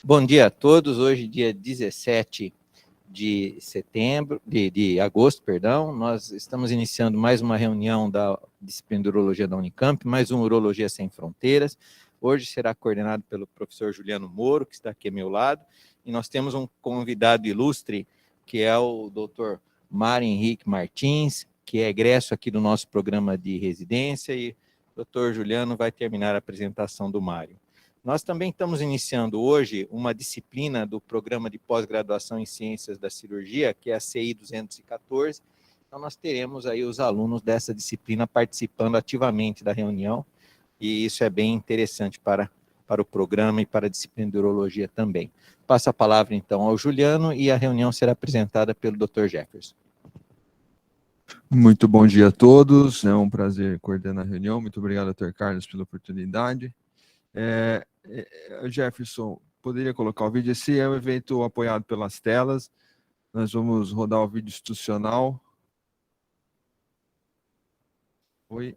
Bom dia a todos. Hoje, dia 17 de agosto, nós estamos iniciando mais uma reunião da disciplina de Urologia da Unicamp, mais um Urologia Sem Fronteiras. Hoje será coordenado pelo professor Juliano Moro, que está aqui ao meu lado, e nós temos um convidado ilustre, que é o doutor Mário Henrique Martins, que é egresso aqui do nosso programa de residência, e o doutor Juliano vai terminar a apresentação do Mário. Nós também estamos iniciando hoje uma disciplina do programa de pós-graduação em Ciências da Cirurgia, que é a CI 214. Então, nós teremos aí os alunos dessa disciplina participando ativamente da reunião, e isso é bem interessante para o programa e para a disciplina de urologia também. Passo a palavra, então, ao Juliano, e a reunião será apresentada pelo Dr. Jefferson. Muito bom dia a todos, é um prazer coordenar a reunião. Muito obrigado, Dr. Carlos, pela oportunidade. Jefferson, poderia colocar o vídeo? Esse é um evento apoiado pelas telas. Nós vamos rodar o vídeo institucional. Oi.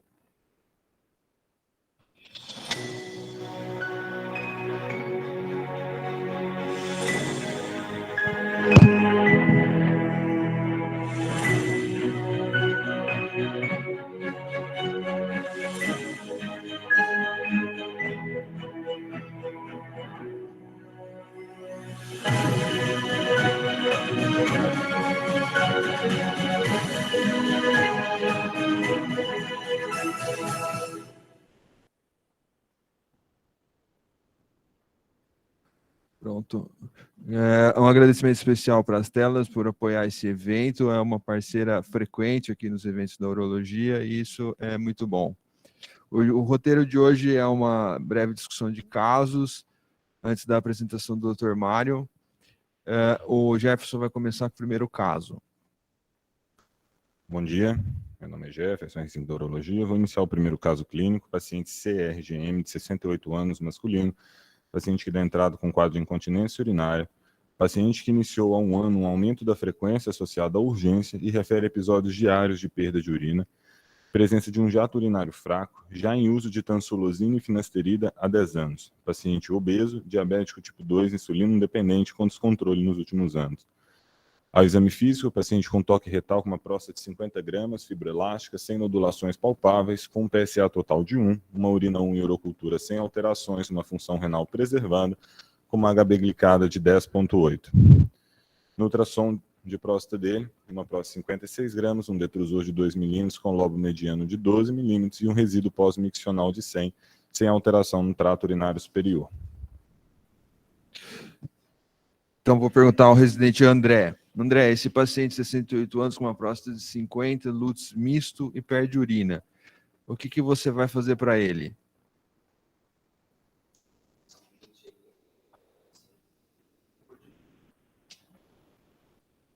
Pronto. Um agradecimento especial para as telas por apoiar esse evento. É uma parceira frequente aqui nos eventos da urologia e isso é muito bom. O roteiro de hoje é uma breve discussão de casos antes da apresentação do Dr. Mário. O Jefferson vai começar com o primeiro caso. Bom dia, meu nome é Jefferson, residente da urologia. Eu vou iniciar o primeiro caso clínico, paciente CRGM de 68 anos, masculino, paciente que dá entrada com quadro de incontinência urinária, paciente que iniciou há 1 ano um aumento da frequência associada à urgência e refere episódios diários de perda de urina, presença de um jato urinário fraco, já em uso de tansulosina e finasterida há 10 anos, paciente obeso, diabético tipo 2, insulino independente com descontrole nos últimos anos. Ao exame físico, o paciente com toque retal com uma próstata de 50 gramas, fibra elástica, sem nodulações palpáveis, com um PSA total de 1, uma urina 1 e urocultura sem alterações, uma função renal preservada, com uma HB glicada de 10,8. No ultrassom de próstata dele, uma próstata de 56 gramas, um detrusor de 2 milímetros com lobo mediano de 12 milímetros e um resíduo pós-miccional de 100, sem alteração no trato urinário superior. Então, vou perguntar ao residente André. André, esse paciente de 68 anos com uma próstata de 50, LUTS misto e perde urina. O que você vai fazer para ele?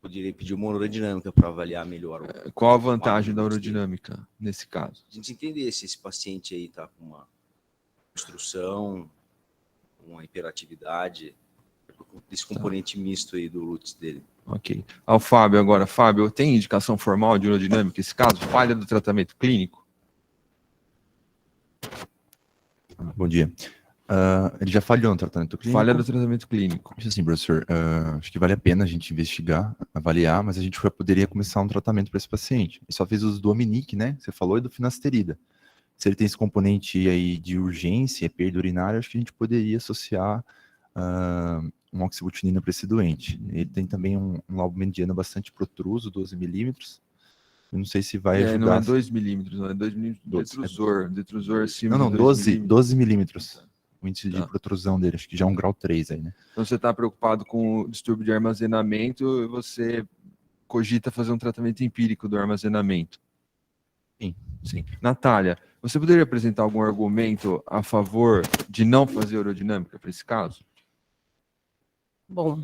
Poderia pedir uma urodinâmica para avaliar melhor. Qual a vantagem da urodinâmica nesse caso? A gente entender se esse paciente aí está com uma obstrução, uma hiperatividade, esse componente misto aí do LUTS dele. Ok. Ao Fábio agora. Fábio, tem indicação formal de urodinâmica nesse caso? Falha do tratamento clínico? Bom dia. Ele já falhou no tratamento clínico? Falha do tratamento clínico. Assim, professor, acho que vale a pena a gente investigar, avaliar, mas a gente já poderia começar um tratamento para esse paciente. Ele só fez uso do Ominic, né? Você falou, e do finasterida. Se ele tem esse componente aí de urgência, perda urinária, acho que a gente poderia associar uma oxibutinina para esse doente. Ele tem também um lobo mediano bastante protruso, 12 milímetros. Eu não sei se vai ajudar. Não é 2 milímetros, não é 2 milímetros. Detrusor acima não, de 12 milímetros. O índice de protrusão dele, acho que já é um grau 3 aí, né? Então você está preocupado com o distúrbio de armazenamento e você cogita fazer um tratamento empírico do armazenamento. Sim. Natália, você poderia apresentar algum argumento a favor de não fazer urodinâmica para esse caso? Bom,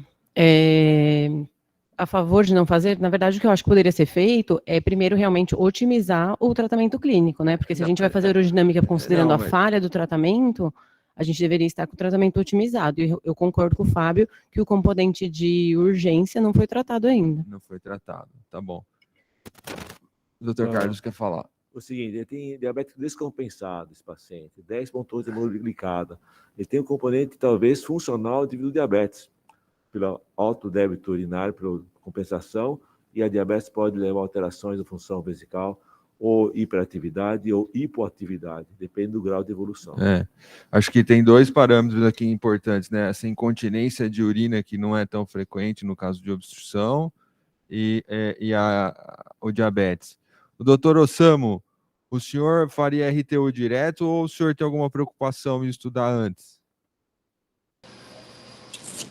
a favor de não fazer, na verdade, o que eu acho que poderia ser feito é, primeiro, realmente otimizar o tratamento clínico, né? Porque se a gente vai fazer urodinâmica considerando a falha do tratamento, a gente deveria estar com o tratamento otimizado. E eu concordo com o Fábio que o componente de urgência não foi tratado ainda. Não foi tratado, tá bom. O Dr. Carlos quer falar. o seguinte, ele tem diabetes descompensado, esse paciente, 10,8 hemoglicada. Ele tem um componente, talvez, funcional devido ao diabetes, pelo alto débito urinário, pela compensação, e a diabetes pode levar a alterações da função vesical, ou hiperatividade ou hipoatividade, depende do grau de evolução. Acho que tem 2 parâmetros aqui importantes, né? Essa incontinência de urina que não é tão frequente no caso de obstrução e o diabetes. O doutor Osamu, o senhor faria RTU direto ou o senhor tem alguma preocupação em estudar antes?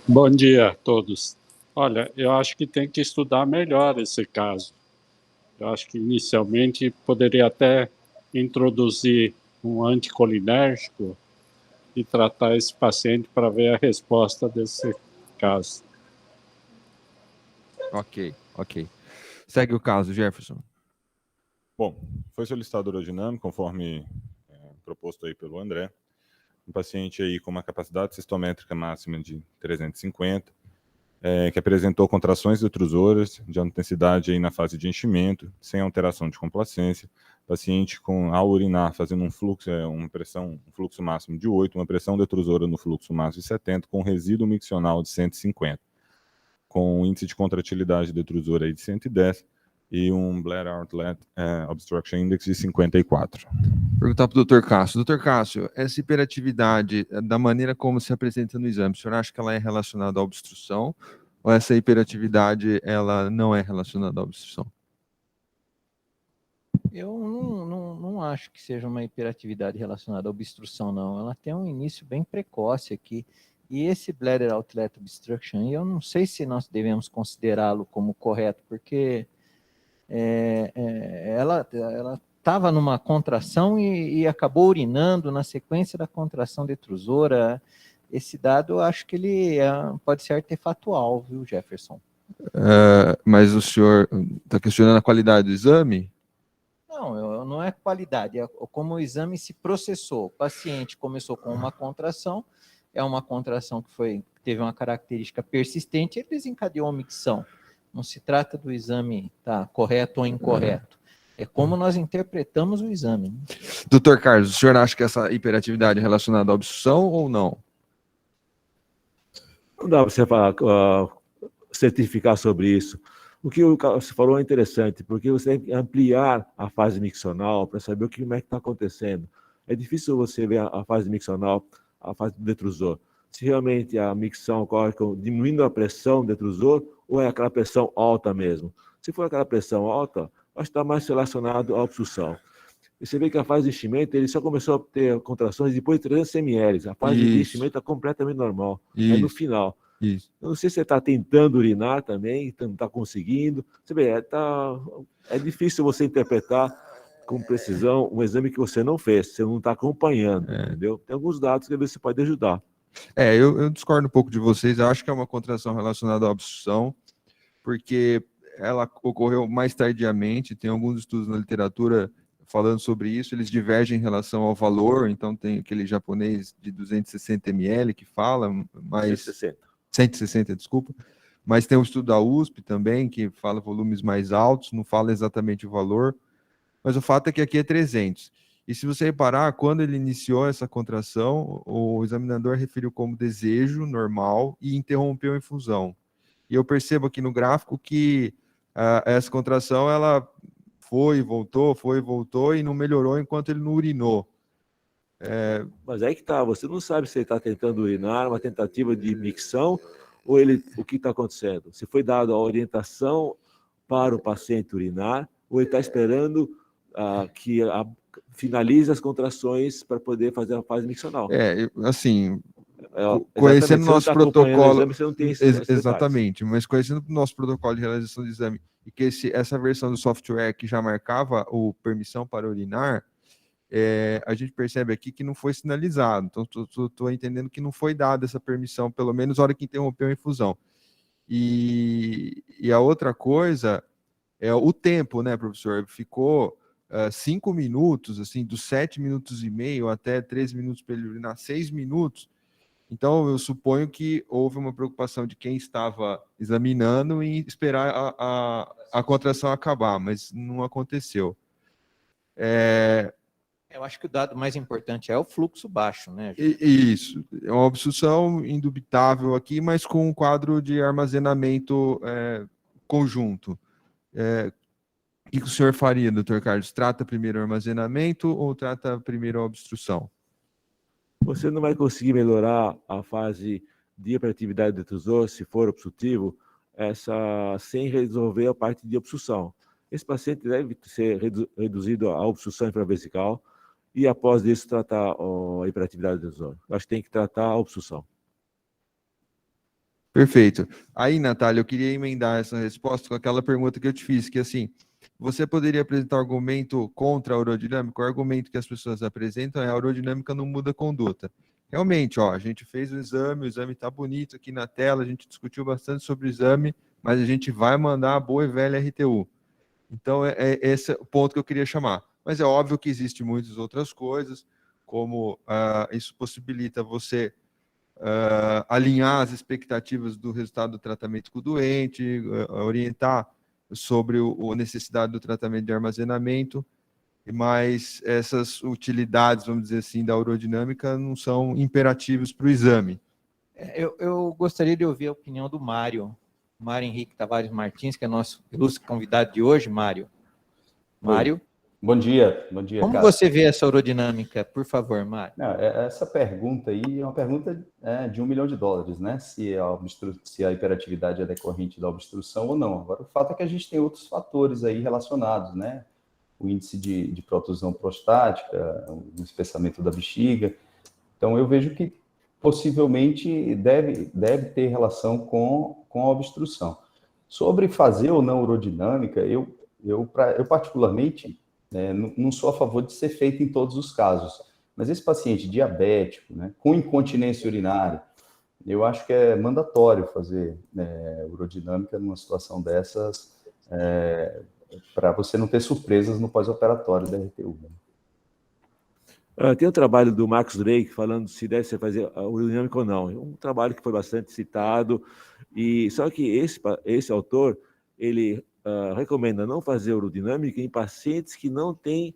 Bom dia a todos. Olha, eu acho que tem que estudar melhor esse caso. Eu acho que inicialmente poderia até introduzir um anticolinérgico e tratar esse paciente para ver a resposta desse caso. Ok. Segue o caso, Jefferson. Bom, foi solicitado urodinâmico, conforme proposto aí pelo André. Um paciente aí com uma capacidade cistométrica máxima de 350, que apresentou contrações detrusoras de alta intensidade aí na fase de enchimento, sem alteração de complacência. Paciente ao urinar fazendo um fluxo, um fluxo máximo de 8, uma pressão detrusora no fluxo máximo de 70, com resíduo miccional de 150, com índice de contratilidade detrusora aí de 110 e um Bladder Outlet Obstruction Index de 54. Perguntar para o Dr. Cássio. Dr. Cássio, essa hiperatividade, da maneira como se apresenta no exame, o senhor acha que ela é relacionada à obstrução ou essa hiperatividade ela não é relacionada à obstrução? Eu não acho que seja uma hiperatividade relacionada à obstrução, não. Ela tem um início bem precoce aqui. E esse Bladder Outlet Obstruction, eu não sei se nós devemos considerá-lo como correto, porque ela estava numa contração e acabou urinando na sequência da contração detrusora. Esse dado, eu acho que ele pode ser artefatual, viu, Jefferson? Mas o senhor está questionando a qualidade do exame? Não é qualidade, é como o exame se processou. O paciente começou com uma contração, é uma contração que teve uma característica persistente, ele desencadeou a micção. Não se trata do exame correto ou incorreto. É como nós interpretamos o exame. Né? Dr. Carlos, o senhor acha que essa hiperatividade é relacionada à obstrução ou não? Não dá para você falar, certificar sobre isso. O que você falou é interessante, porque você tem que ampliar a fase miccional para saber como é que está acontecendo. É difícil você ver a fase miccional, a fase do detrusor. Se realmente a micção ocorre diminuindo a pressão do detrusor ou é aquela pressão alta mesmo. Se for aquela pressão alta, acho que está mais relacionado à obstrução. E você vê que a fase de enchimento, ele só começou a ter contrações depois de 300 ml. A fase de enchimento está completamente normal. É no final. Isso. Eu não sei se você está tentando urinar também, não está conseguindo. Você vê, é difícil você interpretar com precisão um exame que você não fez, você não está acompanhando, entendeu? Tem alguns dados que você pode ajudar. Eu discordo um pouco de vocês, eu acho que é uma contração relacionada à obstrução, porque ela ocorreu mais tardiamente, tem alguns estudos na literatura falando sobre isso, eles divergem em relação ao valor, então tem aquele japonês de 260 ml que fala, mas... 160, desculpa. Mas tem um estudo da USP também, que fala volumes mais altos, não fala exatamente o valor, mas o fato é que aqui é 300. E se você reparar, quando ele iniciou essa contração, o examinador referiu como desejo normal e interrompeu a infusão. E eu percebo aqui no gráfico que essa contração, ela foi e voltou e não melhorou enquanto ele não urinou. Mas aí que tá, você não sabe se ele está tentando urinar, uma tentativa de micção, ou o que está acontecendo? Se foi dada a orientação para o paciente urinar, ou ele está esperando que finalize as contrações para poder fazer a fase miccional. Conhecendo o nosso protocolo... Exame, você não tem exatamente, mas conhecendo o nosso protocolo de realização de exame, e que essa versão do software que já marcava permissão para urinar, a gente percebe aqui que não foi sinalizado. Então, estou entendendo que não foi dada essa permissão, pelo menos na hora que interrompeu a infusão. E a outra coisa é o tempo, né, professor? Ficou 5 minutos, assim, dos 7 minutos e meio até 13 minutos para ele urinar, 6 minutos. Então, eu suponho que houve uma preocupação de quem estava examinando em esperar a contração acabar, mas não aconteceu. Eu acho que o dado mais importante é o fluxo baixo, né? Isso, é uma obstrução indubitável aqui, mas com um quadro de armazenamento conjunto. O que o senhor faria, doutor Carlos? Trata primeiro o armazenamento ou trata primeiro a obstrução? Você não vai conseguir melhorar a fase de hiperatividade do detrusor, se for obstrutivo, sem resolver a parte de obstrução. Esse paciente deve ser reduzido à obstrução infravesical e, após isso, tratar a hiperatividade do detrusor. Acho que tem que tratar a obstrução. Perfeito. Aí, Natália, eu queria emendar essa resposta com aquela pergunta que eu te fiz, que assim, você poderia apresentar argumento contra a urodinâmica? O argumento que as pessoas apresentam é a urodinâmica não muda a conduta. Realmente, ó, a gente fez o exame está bonito aqui na tela, a gente discutiu bastante sobre o exame, mas a gente vai mandar a boa e velha RTU. Então, esse é o ponto que eu queria chamar. Mas é óbvio que existem muitas outras coisas, como isso possibilita você alinhar as expectativas do resultado do tratamento com o doente, orientar sobre a necessidade do tratamento de armazenamento, mas essas utilidades, vamos dizer assim, da urodinâmica não são imperativos para o exame. Eu gostaria de ouvir a opinião do Mário Henrique Tavares Martins, que é nosso ilustre convidado de hoje, Mário. Mário? Bom dia, Como cara. você vê essa urodinâmica? Por favor, Mário. Não, essa pergunta aí é uma pergunta de $1 milhão, né? Se a hiperatividade é decorrente da obstrução ou não. Agora, o fato é que a gente tem outros fatores aí relacionados, né? O índice de protusão prostática, o espessamento da bexiga. Então, eu vejo que possivelmente deve ter relação com a obstrução. Sobre fazer ou não urodinâmica, eu particularmente não sou a favor de ser feito em todos os casos, mas esse paciente diabético, né, com incontinência urinária, eu acho que é mandatório fazer urodinâmica numa situação dessas, para você não ter surpresas no pós-operatório da RTU. Tem o trabalho do Marcos Drake falando se deve ser fazer a urodinâmica ou não. É um trabalho que foi bastante citado, só que esse autor, ele recomenda não fazer urodinâmica em pacientes que não têm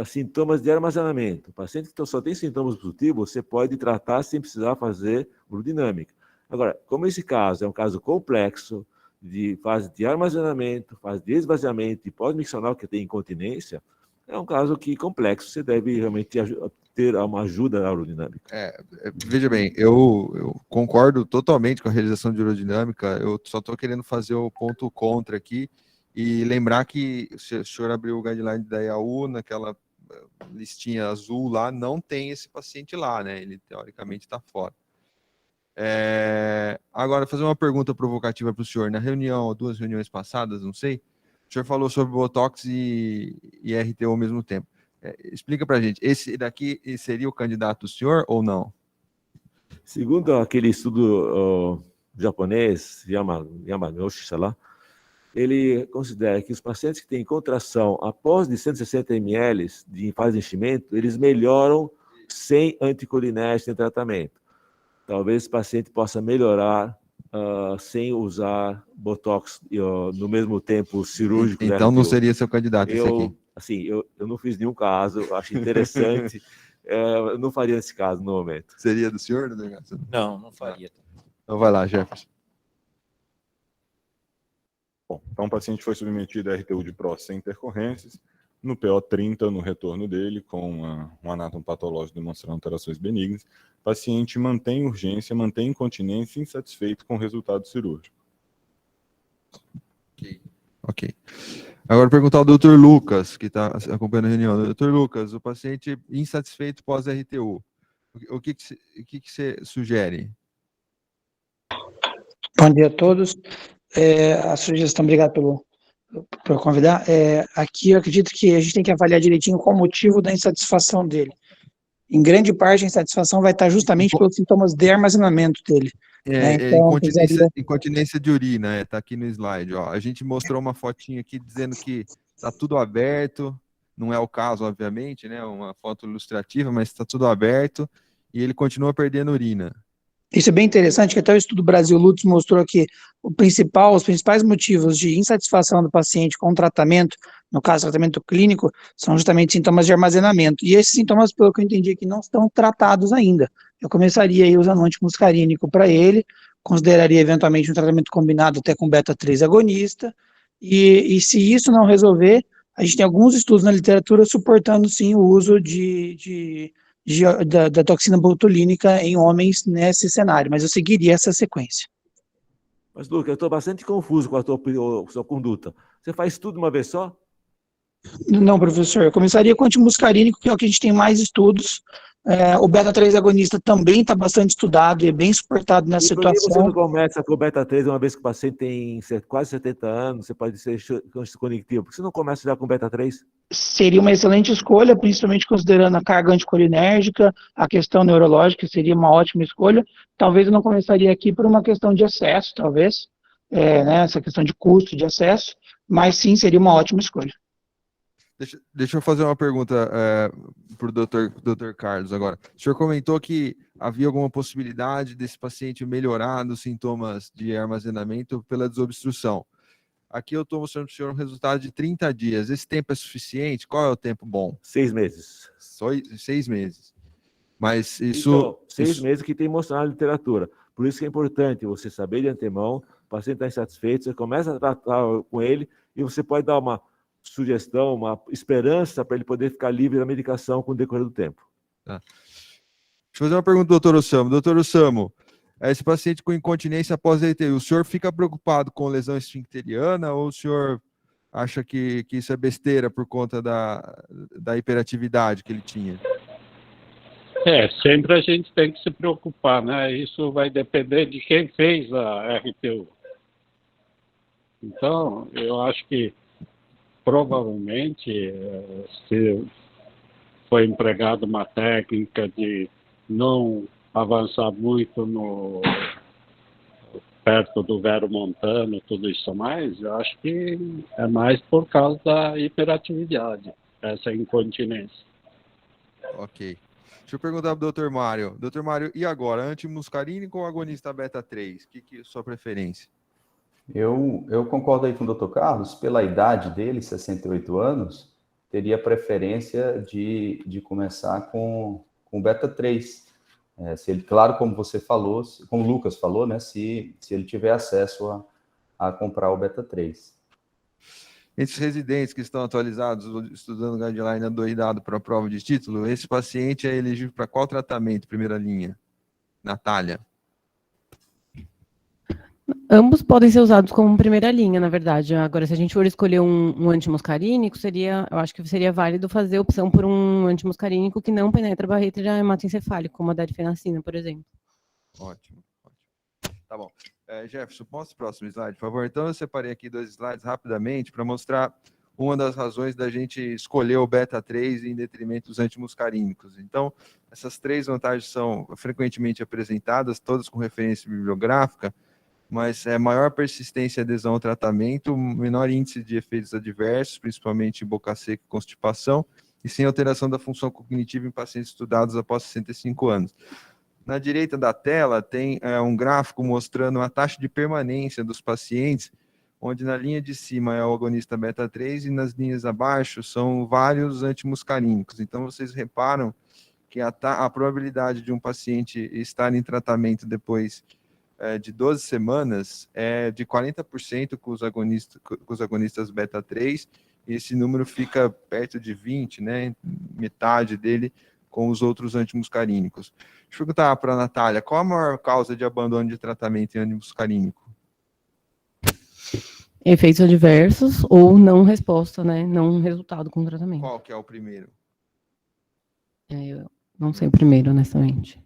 sintomas de armazenamento. Paciente que só tem sintomas obstrutivos, você pode tratar sem precisar fazer urodinâmica. Agora, como esse caso é um caso complexo, de fase de armazenamento, fase de esvaziamento e pós-miccional que tem incontinência, é um caso que complexo, você deve realmente ter uma ajuda na urodinâmica. Veja bem, eu concordo totalmente com a realização de urodinâmica, eu só estou querendo fazer o ponto contra aqui e lembrar que se o senhor abriu o guideline da EAU, naquela listinha azul lá, não tem esse paciente lá, né? Ele teoricamente está fora. Agora, fazer uma pergunta provocativa para o senhor. Na reunião, 2 reuniões passadas, não sei, o senhor falou sobre Botox e RTU ao mesmo tempo. Explica para a gente, esse daqui seria o candidato do senhor ou não? Segundo aquele estudo japonês, Yamaguchi, sei lá, ele considera que os pacientes que têm contração após de 160 ml de fase de enchimento, eles melhoram sem anticolinérgico em tratamento. Talvez esse paciente possa melhorar sem usar Botox no mesmo tempo cirúrgico. Então não seria seu candidato esse aqui? Assim, eu não fiz nenhum caso, acho interessante, eu não faria esse caso no momento. Seria do senhor, doutor? Não faria. Então vai lá, Jefferson. Bom, então o paciente foi submetido a RTU de próstata sem intercorrências, no PO30, no retorno dele, com um anátomo patológico demonstrando alterações benignas. O paciente mantém urgência, mantém incontinência, insatisfeito com o resultado cirúrgico. Ok. Agora perguntar ao Dr. Lucas, que está acompanhando a reunião. Dr. Lucas, o paciente insatisfeito pós-RTU, o que você sugere? Bom dia a todos. A sugestão, obrigado por convidar. Aqui eu acredito que a gente tem que avaliar direitinho qual o motivo da insatisfação dele. Em grande parte, a insatisfação vai estar justamente pelos sintomas de armazenamento dele. Então, incontinência de urina, está aqui no slide. Ó. A gente mostrou uma fotinha aqui dizendo que está tudo aberto, não é o caso, obviamente, né? Uma foto ilustrativa, mas está tudo aberto e ele continua perdendo urina. Isso é bem interessante, que até o estudo Brasil Lutz mostrou que os principais motivos de insatisfação do paciente com o tratamento no caso, tratamento clínico, são justamente sintomas de armazenamento. E esses sintomas, pelo que eu entendi aqui, não estão tratados ainda. Eu começaria aí usando antimuscarínico para ele, consideraria eventualmente um tratamento combinado até com beta-3 agonista, e se isso não resolver, a gente tem alguns estudos na literatura suportando, sim, o uso da toxina botulínica em homens nesse cenário, mas eu seguiria essa sequência. Mas, Lucas, eu estou bastante confuso com a sua conduta. Você faz tudo uma vez só? Não, professor, eu começaria com o antimuscarínico, que é o que a gente tem mais estudos. O beta-3 agonista também está bastante estudado e é bem suportado nessa E por que você situação. não começa com o beta-3 uma vez que o paciente tem quase 70 anos, você pode ser conectivo? Por que você não começa já com beta-3? Seria uma excelente escolha, principalmente considerando a carga anticolinérgica, a questão neurológica, seria uma ótima escolha. Talvez eu não começaria aqui por uma questão de acesso, talvez, né, essa questão de custo de acesso, mas sim, seria uma ótima escolha. Deixa eu fazer uma pergunta para o doutor Carlos agora. O senhor comentou que havia alguma possibilidade desse paciente melhorar nos sintomas de armazenamento pela desobstrução. Aqui eu estou mostrando para o senhor um resultado de 30 dias. Esse tempo é suficiente? Qual é o tempo bom? 6 meses. Só 6 meses. Mas isso... Então, 6 meses que tem mostrado na literatura. Por isso que é importante você saber de antemão, o paciente está insatisfeito, você começa a tratar com ele e você pode dar uma sugestão, uma esperança para ele poder ficar livre da medicação com o decorrer do tempo. Tá. Deixa eu fazer uma pergunta do doutor Ossamo. Doutor Ossamo, esse paciente com incontinência após ETI, o senhor fica preocupado com lesão esfincteriana ou o senhor acha que isso é besteira por conta da hiperatividade que ele tinha? Sempre a gente tem que se preocupar, né? Isso vai depender de quem fez a RTU. Então, eu acho que provavelmente, se foi empregada uma técnica de não avançar muito perto do vero montano, tudo isso mais, eu acho que é mais por causa da hiperatividade, essa incontinência. Ok. Deixa eu perguntar para o Dr. Mário. Dr. Mário, e agora? Antimuscarínico ou agonista beta-3? Que é a sua preferência? Eu concordo aí com o Dr. Carlos, pela idade dele, 68 anos, teria preferência de começar com beta-3. Se ele, claro, como você falou, como o Lucas falou, né, se ele tiver acesso a comprar o beta-3. Esses residentes que estão atualizados, estudando guideline adoidado para a prova de título, esse paciente é elegível para qual tratamento, primeira linha? Natália. Ambos podem ser usados como primeira linha, na verdade. Agora, se a gente for escolher um antimuscarínico, eu acho que seria válido fazer opção por um antimuscarínico que não penetra a barreira hematoencefálica, como a da difenacina, por exemplo. Ótimo. Tá bom. Jefferson, mostra o próximo slide, por favor. Então, eu separei aqui 2 slides rapidamente para mostrar uma das razões da gente escolher o beta-3 em detrimento dos antimuscarínicos. Então, essas 3 vantagens são frequentemente apresentadas, todas com referência bibliográfica, mas maior persistência e adesão ao tratamento, menor índice de efeitos adversos, principalmente boca seca e constipação, e sem alteração da função cognitiva em pacientes estudados após 65 anos. Na direita da tela tem um gráfico mostrando a taxa de permanência dos pacientes, onde na linha de cima é o agonista beta-3 e nas linhas abaixo são vários antimuscarínicos. Então, vocês reparam que a probabilidade de um paciente estar em tratamento depois de 12 semanas é de 40% com os agonistas beta-3, e esse número fica perto de 20%, né, metade dele com os outros antimuscarínicos. Deixa eu perguntar para a Natália, qual a maior causa de abandono de tratamento em antimuscarínico? Efeitos adversos ou não resposta, né, não resultado com o tratamento. Qual que é o primeiro? Eu não sei o primeiro, honestamente.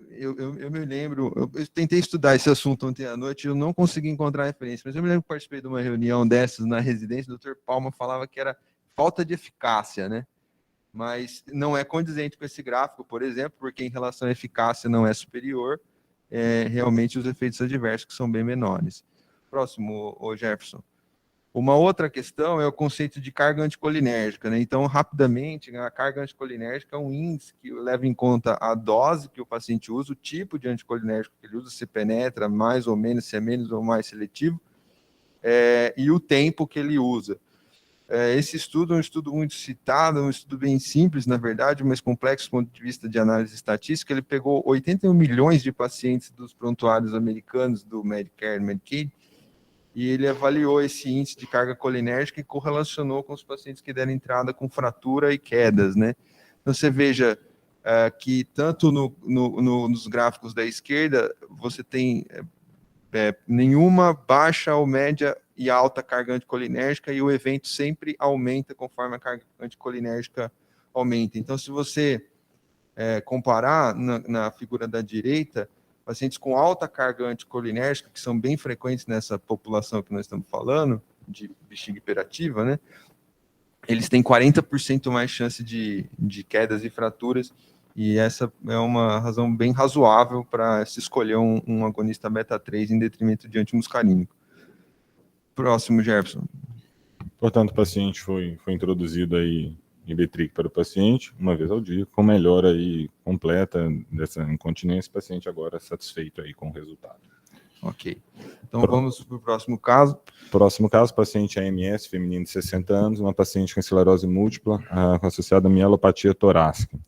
Eu me lembro, eu tentei estudar esse assunto ontem à noite, eu não consegui encontrar referência, mas eu me lembro que participei de uma reunião dessas na residência, o Dr. Palma falava que era falta de eficácia, né? Mas não é condizente com esse gráfico, por exemplo, porque em relação à eficácia não é superior, realmente os efeitos adversos que são bem menores. Próximo, Jefferson. Uma outra questão é o conceito de carga anticolinérgica, né? Então, rapidamente, a carga anticolinérgica é um índice que leva em conta a dose que o paciente usa, o tipo de anticolinérgico que ele usa, se penetra mais ou menos, se é menos ou mais seletivo, e o tempo que ele usa. Esse estudo é um estudo muito citado, um estudo bem simples, na verdade, mas complexo do ponto de vista de análise estatística. Ele pegou 81 milhões de pacientes dos prontuários americanos do Medicare e Medicaid, e ele avaliou esse índice de carga colinérgica e correlacionou com os pacientes que deram entrada com fratura e quedas, né? Então, você veja que tanto nos gráficos da esquerda, você tem nenhuma baixa ou média e alta carga anticolinérgica, e o evento sempre aumenta conforme a carga anticolinérgica aumenta. Então, se você comparar na figura da direita, pacientes com alta carga anticolinérgica, que são bem frequentes nessa população que nós estamos falando, de bexiga hiperativa, né? Eles têm 40% mais chance de quedas e fraturas, e essa é uma razão bem razoável para se escolher um agonista beta-3 em detrimento de antimuscarínico. Próximo, Jefferson. Portanto, o paciente foi introduzido aí Ibetriq para o paciente, uma vez ao dia, com melhora aí completa dessa incontinência, o paciente agora satisfeito aí com o resultado. Ok. Então vamos para o próximo caso. Próximo caso, paciente AMS, feminino de 60 anos, uma paciente com esclerose múltipla associada a mielopatia torácica.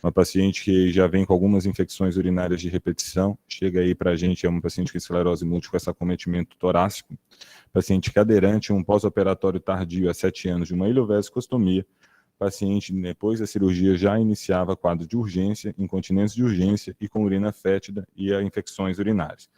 Uma paciente que já vem com algumas infecções urinárias de repetição, chega aí para a gente, é uma paciente com esclerose múltipla, com esse acometimento torácico, paciente cadeirante, um pós-operatório tardio há 7 anos de uma ileovesicostomia, paciente depois da cirurgia já iniciava quadro de urgência, incontinência de urgência e com urina fétida e infecções urinárias.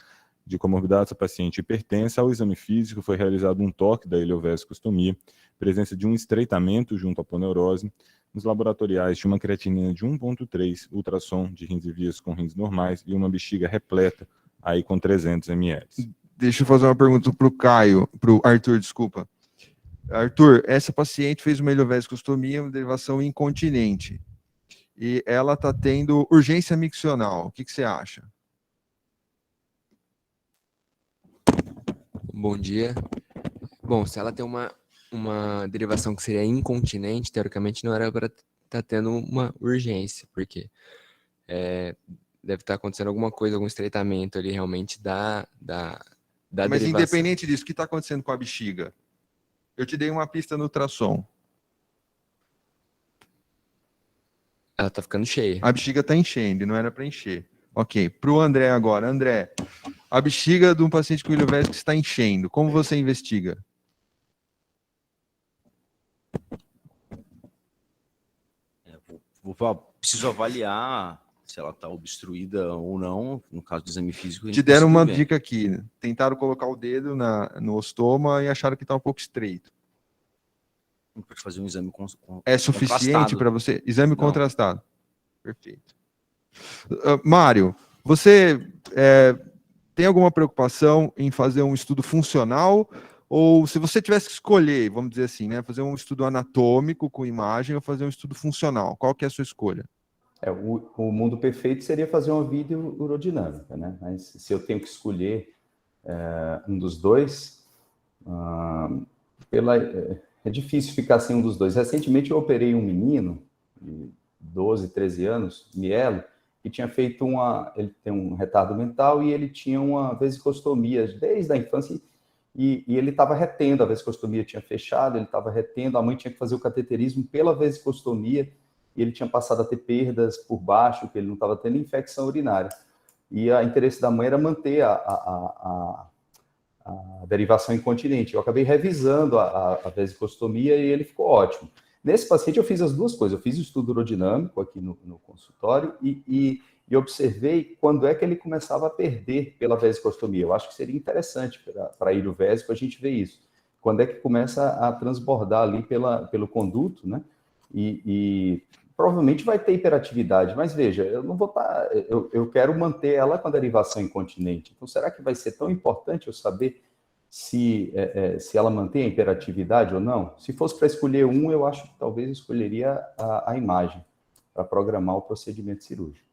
De comorbidades, a paciente hipertensa, ao exame físico foi realizado um toque da ileovesicostomia, presença de um estreitamento junto à poneurose. Nos laboratoriais tinha uma creatinina de 1,3, ultrassom de rins e vias com rins normais e uma bexiga repleta, aí com 300 ml. Deixa eu fazer uma pergunta para o Arthur, desculpa. Arthur, essa paciente fez uma ileovesicostomia, uma derivação incontinente, e ela está tendo urgência miccional. O que você acha? Bom dia. Bom, se ela tem uma derivação que seria incontinente, teoricamente não era para estar tendo uma urgência, porque deve estar acontecendo alguma coisa, algum estreitamento ali realmente da Mas derivação. Independente disso, o que está acontecendo com a bexiga? Eu te dei uma pista no ultrassom. Ela está ficando cheia. A bexiga está enchendo, não era para encher. Ok, para o André agora. André, a bexiga de um paciente com ileovésicos está enchendo. Como você investiga? Preciso avaliar se ela está obstruída ou não, no caso do exame físico. Te deram uma dica aqui, né? Tentaram colocar o dedo no ostoma e acharam que está um pouco estreito. Não pode fazer um exame É suficiente para você? Exame contrastado. Perfeito. Mário, você tem alguma preocupação em fazer um estudo funcional? Ou se você tivesse que escolher, vamos dizer assim, né, fazer um estudo anatômico com imagem ou fazer um estudo funcional, qual que é a sua escolha? O mundo perfeito seria fazer uma vídeo urodinâmica, né? Mas se eu tenho que escolher um dos dois, é difícil ficar sem um dos dois. Recentemente eu operei um menino de 12, 13 anos, mielo, que tinha feito ele tem um retardo mental e ele tinha uma vesicostomia desde a infância e ele estava retendo, a vesicostomia tinha fechado, ele estava retendo, a mãe tinha que fazer o cateterismo pela vesicostomia e ele tinha passado a ter perdas por baixo, que ele não estava tendo infecção urinária. E o interesse da mãe era manter a derivação incontinente. Eu acabei revisando a vesicostomia e ele ficou ótimo. Nesse paciente eu fiz as duas coisas, eu fiz o estudo urodinâmico aqui no consultório e observei quando é que ele começava a perder pela vesicostomia. Eu acho que seria interessante para ir o vésico a gente ver isso. Quando é que começa a transbordar ali pelo conduto, né? E provavelmente vai ter hiperatividade, mas veja, eu não vou estar... Eu quero manter ela com a derivação incontinente. Então, será que vai ser tão importante eu saber se ela mantém a hiperatividade ou não? Se fosse para escolher um, eu acho que talvez eu escolheria a imagem para programar o procedimento cirúrgico.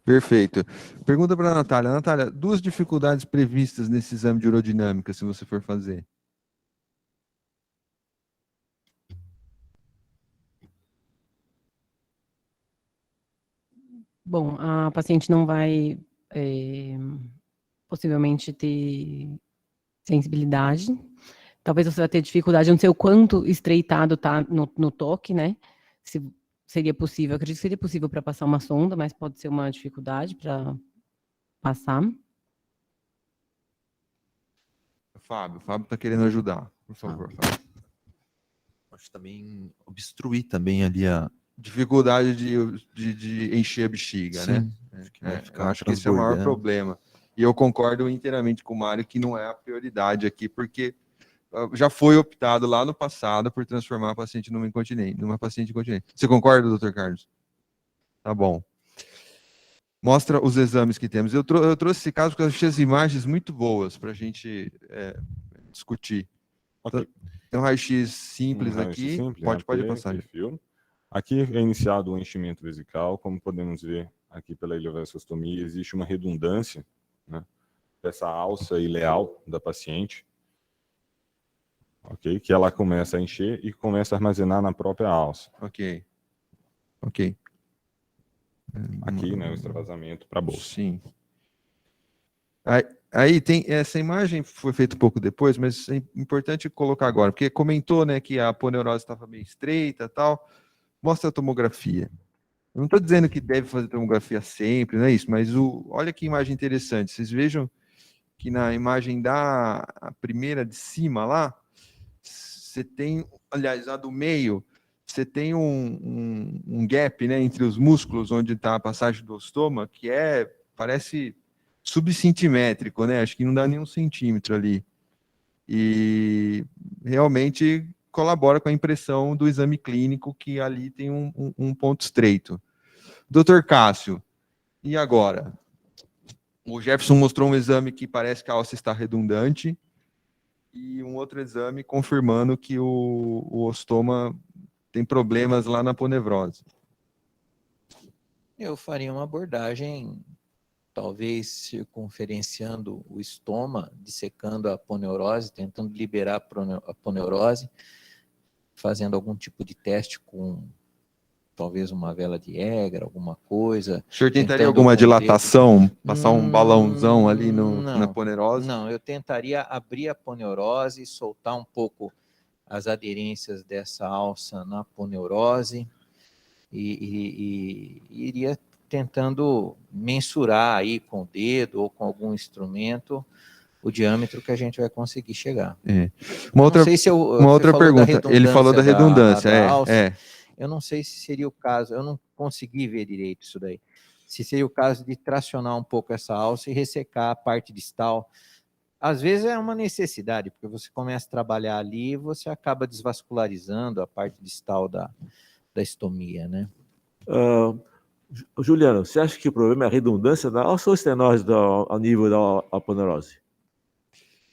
Perfeito. Pergunta para a Natália. Natália, 2 dificuldades previstas nesse exame de urodinâmica, se você for fazer. Bom, a paciente não vai possivelmente ter sensibilidade. talvez você vai ter dificuldade, não sei o quanto estreitado tá no toque, né? Se seria possível, acredito que seria possível para passar uma sonda, mas pode ser uma dificuldade para passar. Fábio está querendo ajudar, por favor, Fábio. Acho também obstruir também ali a... Dificuldade de encher a bexiga, Sim, né? acho que vai ficar Acho que esse é o maior transbordando. problema. E eu concordo inteiramente com o Mário que não é a prioridade aqui, porque já foi optado lá no passado por transformar a paciente numa paciente incontinente. Você concorda, doutor Carlos? Tá bom. Mostra os exames que temos. Eu trouxe esse caso porque eu achei as imagens muito boas para a gente discutir. Ok. Tem um raio-x simples raio-x aqui. simples, Pode passar. perfil. Aqui é iniciado o enchimento vesical. Como podemos ver aqui pela ileovaciostomia, existe uma redundância, né, dessa alça ileal da paciente, ok? Que ela começa a encher e começa a armazenar na própria alça. Ok. Aqui, né, o extravasamento para a bolsa. Sim. Aí tem essa imagem, foi feita um pouco depois, mas é importante colocar agora, porque comentou, né, que a aponeurose estava meio estreita e tal. Mostra a tomografia. Eu não estou dizendo que deve fazer tomografia sempre, não é isso, mas olha que imagem interessante. Vocês vejam que na imagem a primeira de cima lá, você tem, aliás, a do meio, você tem um gap, né, entre os músculos onde está a passagem do ostoma, que parece subcentimétrico, né? Acho que não dá nem 1 centímetro ali. E realmente colabora com a impressão do exame clínico que ali tem um ponto estreito. Doutor Cássio, e agora? O Jefferson mostrou um exame que parece que a alça está redundante e um outro exame confirmando que o ostoma tem problemas lá na aponevrose. Eu faria uma abordagem, talvez circunferenciando o estoma, dissecando a aponeurose, tentando liberar a aponeurose, fazendo algum tipo de teste com talvez uma vela de Egra, alguma coisa. O senhor tentaria alguma dilatação, passar um balãozão ali na aponeurose? Não, eu tentaria abrir a aponeurose, soltar um pouco as aderências dessa alça na aponeurose e iria tentando mensurar aí com o dedo ou com algum instrumento o diâmetro que a gente vai conseguir chegar. Uma outra pergunta. Ele falou da redundância. Eu não sei se seria o caso, eu não consegui ver direito isso daí. Se seria o caso de tracionar um pouco essa alça e ressecar a parte distal. Às vezes é uma necessidade, porque você começa a trabalhar ali e você acaba desvascularizando a parte distal da estomia, né? Juliano, você acha que o problema é a redundância da alça ou estenose ao nível da aponeurose?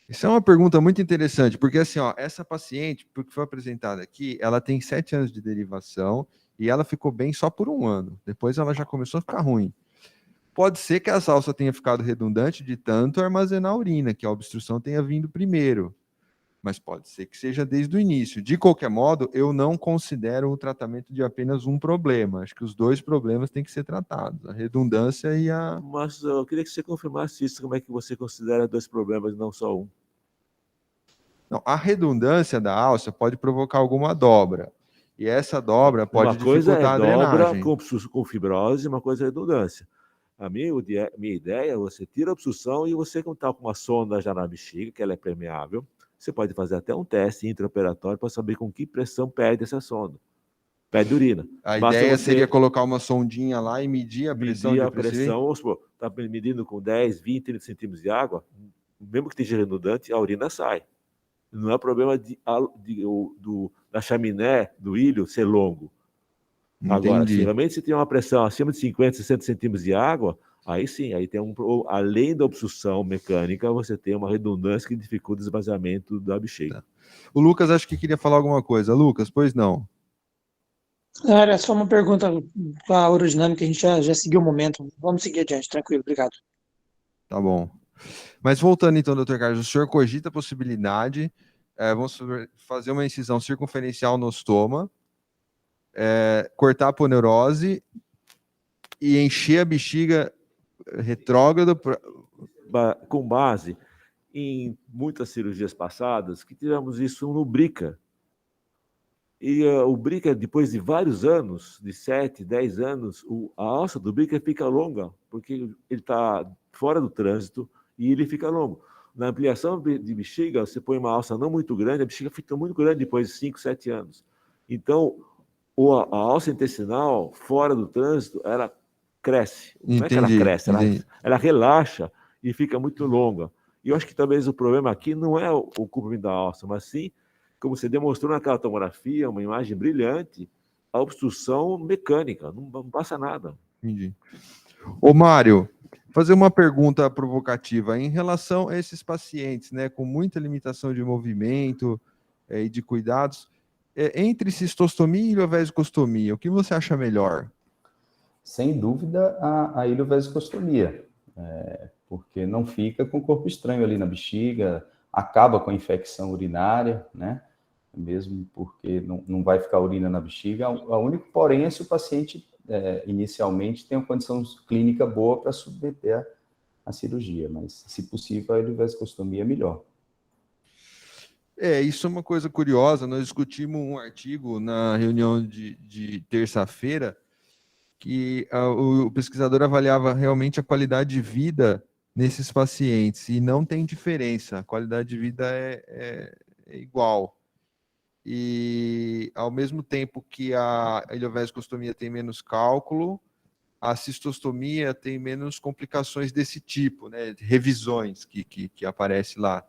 Isso é uma pergunta muito interessante, porque assim, essa paciente, porque foi apresentada aqui, ela tem 7 anos de derivação e ela ficou bem só por 1 ano. Depois ela já começou a ficar ruim. Pode ser que essa alça tenha ficado redundante de tanto armazenar a urina, que a obstrução tenha vindo primeiro. Mas pode ser que seja desde o início. De qualquer modo, eu não considero o tratamento de apenas um problema. Acho que os 2 problemas têm que ser tratados, a redundância e a... Mas eu queria que você confirmasse isso, como é que você considera 2 problemas e não só um? Não, a redundância da alça pode provocar alguma dobra. E essa dobra pode dificultar a drenagem. Uma coisa é dobra com fibrose, uma coisa é redundância. A minha ideia é você tira a obstrução e você, como está com uma sonda já na bexiga, que ela é permeável, você pode fazer até um teste intraoperatório para saber com que pressão perde essa sonda. Perde urina. A ideia seria colocar uma sondinha lá e medir a pressão. Medir a pressão, vamos supor, está medindo com 10, 20, 30 centímetros de água, mesmo que esteja redundante, a urina sai. Não é problema da chaminé, do ilho, ser longo. Entendi. Agora, se realmente você tem uma pressão acima de 50, 60 centímetros de água, aí sim, aí tem além da obstrução mecânica, você tem uma redundância que dificulta o esvaziamento da bexiga. Tá. O Lucas acho que queria falar alguma coisa. Lucas, pois não? Era só uma pergunta com a urodinâmica, a gente já seguiu o momento. Vamos seguir adiante, tranquilo, obrigado. Tá bom. Mas voltando então, doutor Carlos, o senhor cogita a possibilidade, vamos fazer uma incisão circunferencial no ostoma, cortar a aponeurose e encher a bexiga retrógrada com base em muitas cirurgias passadas que tivemos isso no Brica. E o Brica, depois de vários anos, de 7, 10 anos, a alça do Brica fica longa, porque ele está fora do trânsito e ele fica longo. Na ampliação de bexiga, você põe uma alça não muito grande, a bexiga fica muito grande depois de 5, 7 anos. Então, a alça intestinal, fora do trânsito, ela cresce. Não é que ela cresce, ela relaxa e fica muito longa. E eu acho que talvez o problema aqui não é o comprimento da alça, mas sim, como você demonstrou naquela tomografia, uma imagem brilhante, a obstrução mecânica, não passa nada. Entendi. Ô, Mário, fazer uma pergunta provocativa. Em relação a esses pacientes, né, com muita limitação de movimento e de cuidados, entre cistostomia e ileovesicostomia, o que você acha melhor? Sem dúvida, a ileovesicostomia, porque não fica com corpo estranho ali na bexiga, acaba com a infecção urinária, né? Mesmo porque não vai ficar urina na bexiga. O único porém é se o paciente inicialmente tem uma condição clínica boa para submeter a cirurgia, mas se possível a ileovesicostomia é melhor. Isso é uma coisa curiosa. Nós discutimos um artigo na reunião de terça-feira que o pesquisador avaliava realmente a qualidade de vida nesses pacientes e não tem diferença. A qualidade de vida é igual. E ao mesmo tempo que a ileovesicostomia tem menos cálculo, a cistostomia tem menos complicações desse tipo, né? Revisões que aparece lá.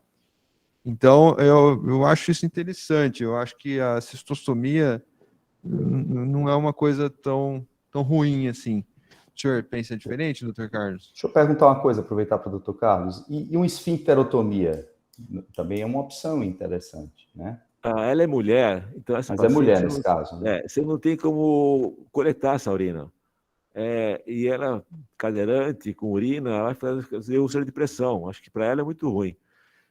Então, eu acho isso interessante. Eu acho que a cistostomia não é uma coisa tão ruim assim. O senhor pensa diferente, doutor Carlos? Deixa eu perguntar uma coisa, aproveitar para o doutor Carlos. E uma esfincterotomia? Também é uma opção interessante, né? Ela é mulher, então essa Mas é mulher nesse caso, né? Você não tem como coletar essa urina. E ela, cadeirante, com urina, ela vai fazer úlcera de pressão. Acho que para ela é muito ruim.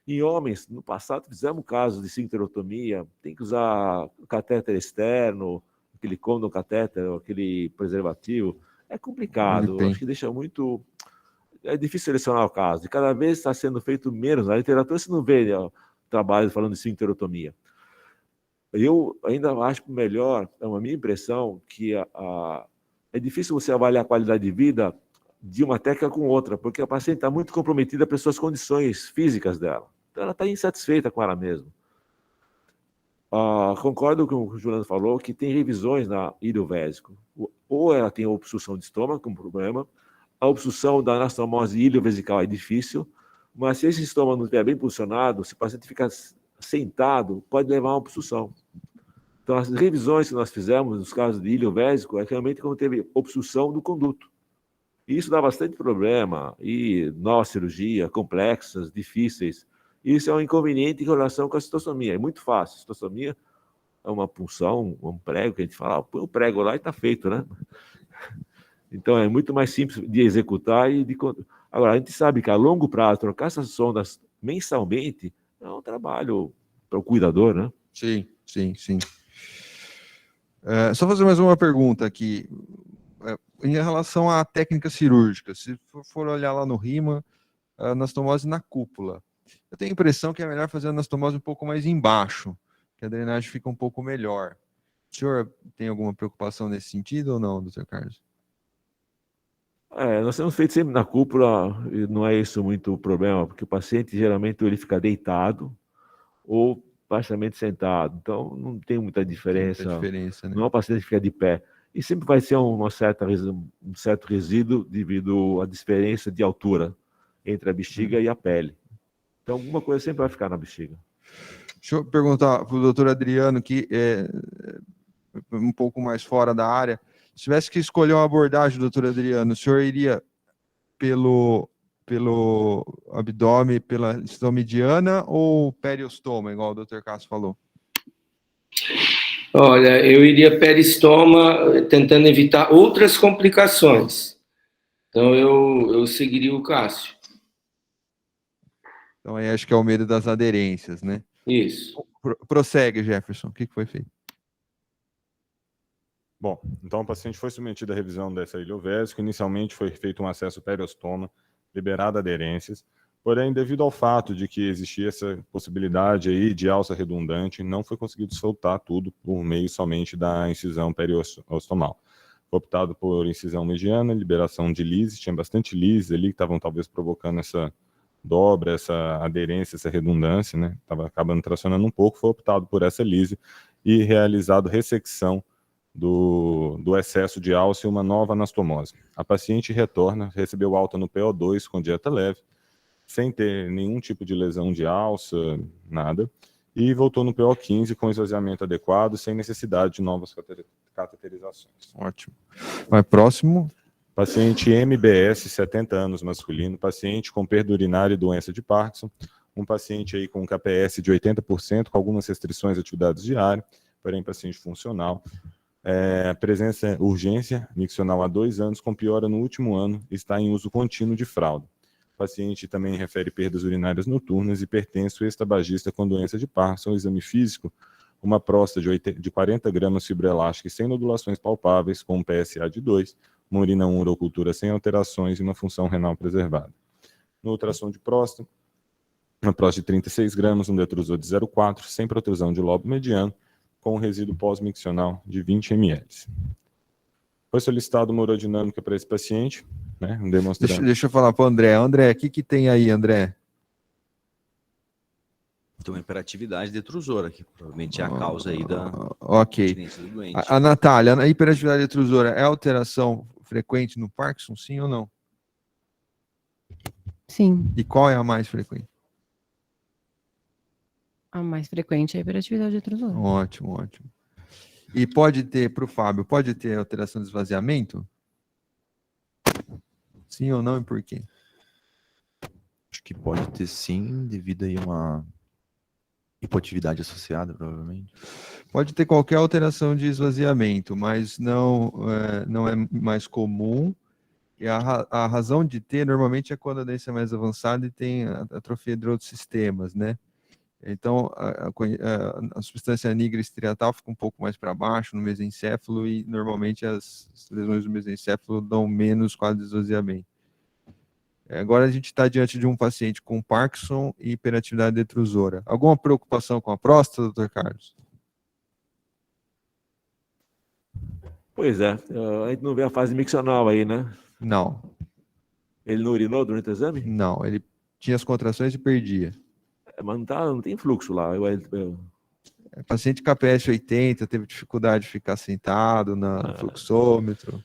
Em homens, no passado, fizemos casos de esfincterotomia, tem que usar catéter externo, aquele condom catéter, aquele preservativo. É complicado, acho que deixa muito... É difícil selecionar o caso. E cada vez está sendo feito menos. Na literatura você não vê trabalho falando de esfincterotomia. Eu ainda acho melhor, é uma minha impressão, que é difícil você avaliar a qualidade de vida de uma técnica com outra, porque a paciente está muito comprometida pelas suas condições físicas dela. Então, ela está insatisfeita com ela mesma. Concordo com o que o Juliano falou, que tem revisões na iliovésico. Ou ela tem obstrução de estômago, um problema, a obstrução da anastomose iliovesical é difícil, mas se esse estômago não estiver bem posicionado, se o paciente ficar sentado, pode levar a uma obstrução. Então, as revisões que nós fizemos nos casos de iliovésico é realmente quando teve obstrução do conduto. E isso dá bastante problema, e novas cirurgias complexas, difíceis. Isso é um inconveniente em relação com a cistostomia. É muito fácil. A cistostomia é uma punção, um prego, que a gente fala, põe o prego lá e está feito, né? Então, é muito mais simples de executar e de... Agora, a gente sabe que a longo prazo, trocar essas sondas mensalmente é um trabalho para o cuidador, né? Sim. Só fazer mais uma pergunta aqui. Em relação à técnica cirúrgica, se for olhar lá no RIMA, anastomose na cúpula. Eu tenho a impressão que é melhor fazer a anastomose um pouco mais embaixo, que a drenagem fica um pouco melhor. O senhor tem alguma preocupação nesse sentido ou não, doutor Carlos? Nós temos feito sempre na cúpula, e não é isso muito o problema, porque o paciente geralmente ele fica deitado ou parcialmente sentado, então não tem muita diferença, né? Não é o paciente que fica de pé. E sempre vai ser um certo resíduo devido à diferença de altura entre a bexiga e a pele. Então, alguma coisa sempre vai ficar na bexiga. Deixa eu perguntar para o doutor Adriano, que é um pouco mais fora da área. Se tivesse que escolher uma abordagem, doutor Adriano, o senhor iria pelo abdômen, pela estomediana ou periostoma, igual o doutor Cássio falou? Olha, eu iria peristoma, tentando evitar outras complicações. Então, eu seguiria o Cássio. Então, aí acho que é o medo das aderências, né? Isso. Prossegue, Jefferson. O que foi feito? Bom, então o paciente foi submetido à revisão dessa iliovésica. Inicialmente foi feito um acesso periostoma, liberado aderências. Porém, devido ao fato de que existia essa possibilidade aí de alça redundante, não foi conseguido soltar tudo por meio somente da incisão periostomal. Foi optado por incisão mediana, liberação de lises, tinha bastante lises ali que estavam talvez provocando essa dobra, essa aderência, essa redundância, né? Estava acabando tracionando um pouco, foi optado por essa lise e realizado ressecção do excesso de alça e uma nova anastomose. A paciente retorna, recebeu alta no PO2 com dieta leve, sem ter nenhum tipo de lesão de alça, nada, e voltou no PO15 com esvaziamento adequado, sem necessidade de novas cateterizações. Ótimo. Vai próximo. Paciente MBS, 70 anos, masculino, paciente com perda urinária e doença de Parkinson, um paciente aí com KPS de 80%, com algumas restrições de atividades diárias, porém paciente funcional. Presença urgência miccional há 2 anos, com piora no último ano, está em uso contínuo de fralda. O paciente também refere perdas urinárias noturnas, hipertenso, ex-tabagista com doença de Parkinson, exame físico, uma próstata de 40 gramas fibroelástica e sem nodulações palpáveis, com um PSA de 2, uma urina 1 urocultura sem alterações e uma função renal preservada. No ultrassom de próstata, uma próstata de 36 gramas, um detrusor de 0,4, sem protrusão de lobo mediano, com um resíduo pós-miccional de 20 ml. Foi solicitada uma urodinâmica para esse paciente, né, demonstrando... Deixa eu falar para o André. André, o que tem aí, André? Tem uma hiperatividade detrusora, que provavelmente é a causa aí da continência do doente. A Natália, a hiperatividade detrusora é alteração frequente no Parkinson, sim ou não? Sim. E qual é a mais frequente? A mais frequente é a hiperatividade detrusora. Ótimo, ótimo. E pode ter, para o Fábio, pode ter alteração de esvaziamento? Sim ou não e por quê? Acho que pode ter sim, devido aí a uma hipoatividade associada, provavelmente. Pode ter qualquer alteração de esvaziamento, mas não é mais comum. E a razão de ter, normalmente, é quando a doença é mais avançada e tem atrofia de outros sistemas, né? Então, a substância nigra estriatal fica um pouco mais para baixo no mesencéfalo e, normalmente, as lesões do mesencéfalo dão menos quadro de esvaziamento. Agora a gente está diante de um paciente com Parkinson e hiperatividade detrusora. Alguma preocupação com a próstata, doutor Carlos? Pois é, a gente não vê a fase miccional aí, né? Não. Ele não urinou durante o exame? Não, ele tinha as contrações e perdia. Mas não tem fluxo lá. Paciente KPS 80, teve dificuldade de ficar sentado no fluxômetro.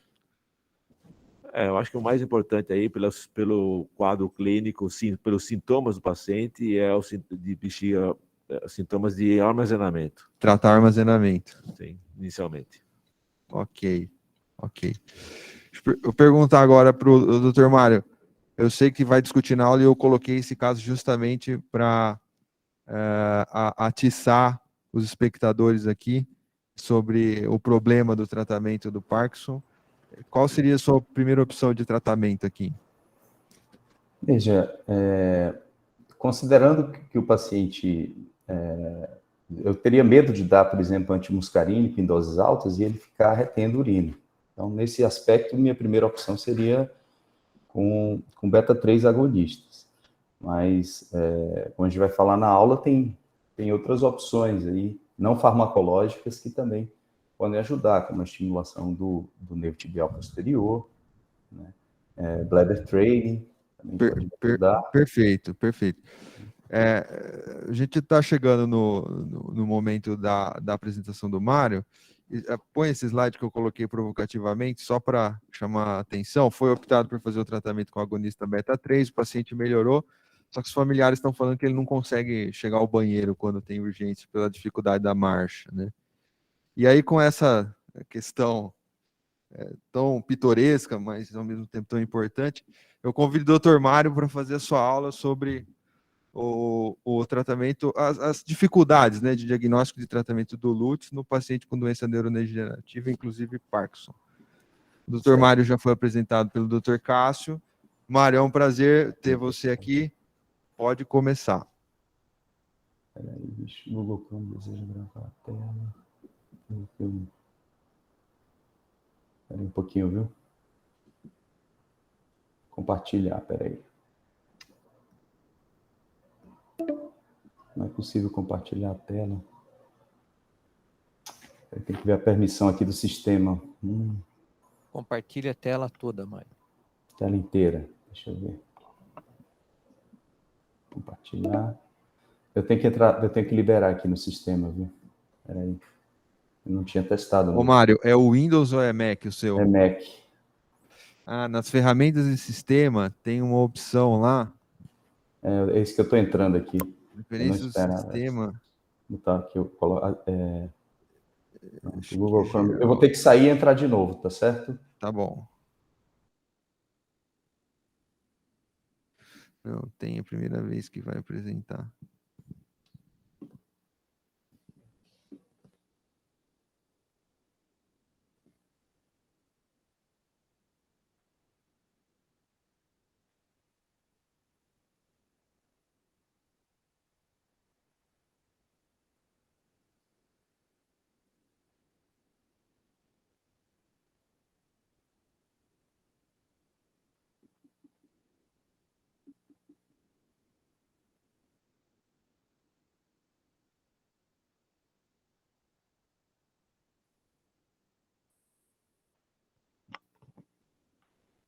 Eu acho que o mais importante aí, pelo quadro clínico, sim, pelos sintomas do paciente, é o de bexiga, sintomas de armazenamento. Tratar armazenamento. Sim, inicialmente. Ok. Eu perguntar agora para o Dr. Mário. Eu sei que vai discutir na aula e eu coloquei esse caso justamente para atiçar os espectadores aqui sobre o problema do tratamento do Parkinson. Qual seria a sua primeira opção de tratamento aqui? Veja, considerando que o paciente... eu teria medo de dar, por exemplo, antimuscarínico em doses altas e ele ficar retendo urina. Então, nesse aspecto, minha primeira opção seria com beta-3 agonistas. Mas, como a gente vai falar na aula, tem outras opções aí, não farmacológicas, que também podem ajudar, como a estimulação do nervo tibial posterior, né? Bladder training, também pode ajudar. Perfeito. A gente está chegando no momento da apresentação do Mário. Põe esse slide que eu coloquei provocativamente, só para chamar a atenção. Foi optado por fazer o tratamento com agonista beta-3, o paciente melhorou, só que os familiares estão falando que ele não consegue chegar ao banheiro quando tem urgência pela dificuldade da marcha, né? E aí, com essa questão tão pitoresca, mas ao mesmo tempo tão importante, eu convido o Dr. Mário para fazer a sua aula sobre o tratamento, as dificuldades, né, de diagnóstico de tratamento do LUTS no paciente com doença neurodegenerativa, inclusive Parkinson. O Dr. Mário já foi apresentado pelo Dr. Cássio. Mário, é um prazer ter você aqui. Pode começar. Peraí, bicho, Google Chrome deseja gravar a tela. Peraí um pouquinho, viu? Compartilhar, peraí. possível compartilhar a tela. Tem que ver a permissão aqui do sistema. Compartilha a tela toda, Mário. Tela inteira. Deixa eu ver. Compartilhar. Eu tenho que liberar aqui no sistema, viu? Espera aí. Eu não tinha testado. Ô, Mário, é o Windows ou é Mac o seu? É Mac. Ah, nas ferramentas de sistema tem uma opção lá. É isso que eu estou entrando aqui. Preferências do sistema. Botar aqui, eu coloco. Google Chrome. Eu vou ter que sair e entrar de novo, tá certo? Tá bom. Não, tem a primeira vez que vai apresentar.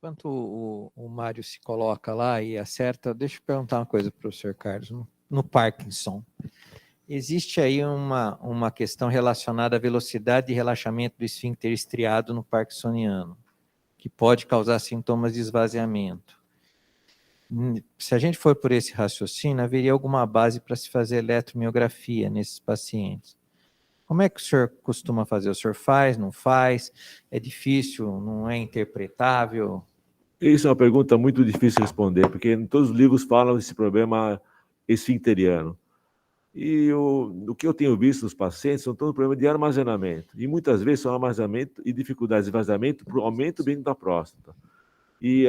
Enquanto o Mário se coloca lá e acerta, deixa eu perguntar uma coisa para o professor Carlos. No Parkinson, existe aí uma questão relacionada à velocidade de relaxamento do esfíncter estriado no parkinsoniano, que pode causar sintomas de esvaziamento. Se a gente for por esse raciocínio, haveria alguma base para se fazer eletromiografia nesses pacientes. Como é que o senhor costuma fazer? O senhor faz, não faz? É difícil, não é interpretável? Isso é uma pergunta muito difícil de responder, porque em todos os livros falam desse problema esfincteriano. E o que eu tenho visto nos pacientes são todos problemas de armazenamento. E muitas vezes são armazenamento e dificuldades de vazamento por aumento bem da próstata. E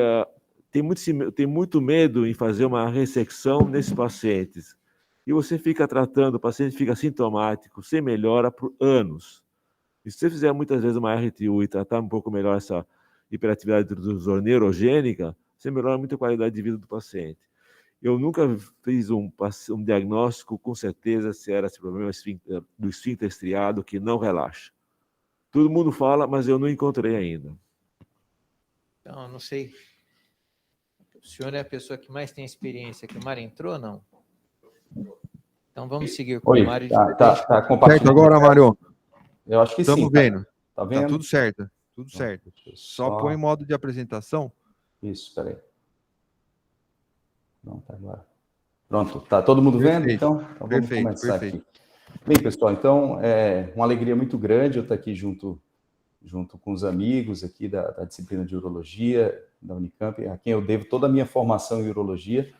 tem muito medo em fazer uma ressecção nesses pacientes. E você fica tratando, o paciente fica sintomático, sem melhora por anos. E se você fizer muitas vezes uma RTU e tratar um pouco melhor essa hiperatividade neurogênica, você melhora muito a qualidade de vida do paciente. Eu nunca fiz um diagnóstico com certeza se era esse problema do esfíncter estriado que não relaxa. Todo mundo fala, mas eu não encontrei ainda. Então, eu não sei. O senhor é a pessoa que mais tem experiência, que o Mário entrou ou não? Então vamos seguir com o Mário. Tá compartilhando. Certo agora, Mário? Eu acho que sim. Estamos vendo. Tá vendo? Tá tudo certo. Tudo certo. Só põe em modo de apresentação. Isso, espera aí. Pronto, agora. Pronto, tá todo mundo vendo? Então vamos começar aqui. Bem, pessoal, então é uma alegria muito grande eu estar aqui junto com os amigos aqui da disciplina de urologia da Unicamp, a quem eu devo toda a minha formação em urologia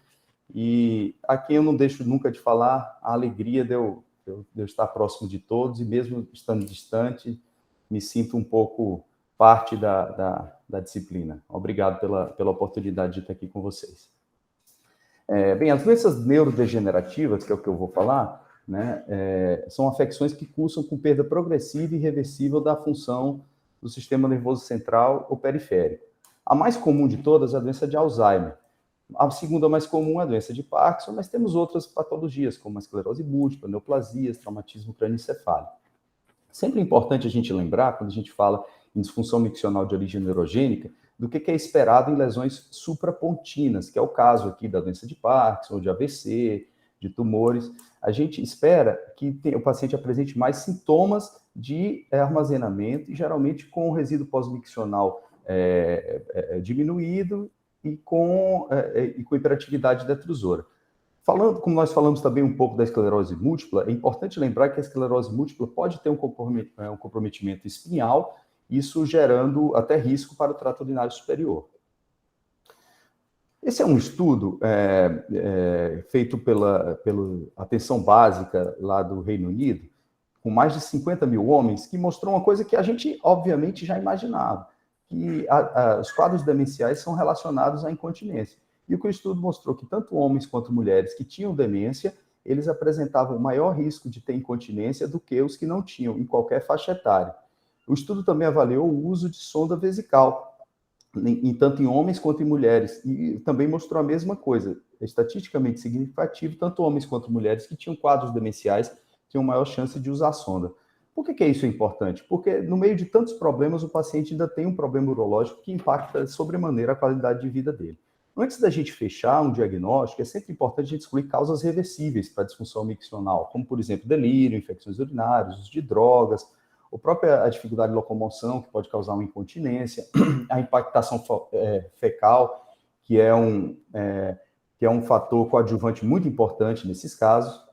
e a quem eu não deixo nunca de falar a alegria de eu estar próximo de todos e mesmo estando distante, me sinto um pouco parte da disciplina. Obrigado pela oportunidade de estar aqui com vocês. Bem, as doenças neurodegenerativas, que é o que eu vou falar, né, são afecções que cursam com perda progressiva e irreversível da função do sistema nervoso central ou periférico. A mais comum de todas é a doença de Alzheimer. A segunda mais comum é a doença de Parkinson, mas temos outras patologias, como a esclerose múltipla, neoplasias, traumatismo crânioencefálico. Sempre é importante a gente lembrar, quando a gente fala em disfunção miccional de origem neurogênica, do que é esperado em lesões suprapontinas, que é o caso aqui da doença de Parkinson, de AVC, de tumores. A gente espera que o paciente apresente mais sintomas de armazenamento e geralmente com o resíduo pós-miccional diminuído e com hiperatividade detrusora. Como nós falamos também um pouco da esclerose múltipla, é importante lembrar que a esclerose múltipla pode ter um comprometimento espinhal, isso gerando até risco para o trato urinário superior. Esse é um estudo feito pela Atenção Básica lá do Reino Unido, com mais de 50 mil homens, que mostrou uma coisa que a gente, obviamente, já imaginava, que os quadros demenciais são relacionados à incontinência. E o que o estudo mostrou que tanto homens quanto mulheres que tinham demência, eles apresentavam maior risco de ter incontinência do que os que não tinham, em qualquer faixa etária. O estudo também avaliou o uso de sonda vesical. tanto em homens quanto em mulheres, e também mostrou a mesma coisa, estatisticamente significativo, tanto homens quanto mulheres que tinham quadros demenciais tinham maior chance de usar a sonda. Por que isso é importante? Porque no meio de tantos problemas, o paciente ainda tem um problema urológico que impacta sobremaneira a qualidade de vida dele. Antes da gente fechar um diagnóstico, é sempre importante a gente excluir causas reversíveis para a disfunção miccional, como, por exemplo, delírio, infecções urinárias, uso de drogas, a própria dificuldade de locomoção, que pode causar uma incontinência, a impactação fecal, que é um fator coadjuvante muito importante nesses casos.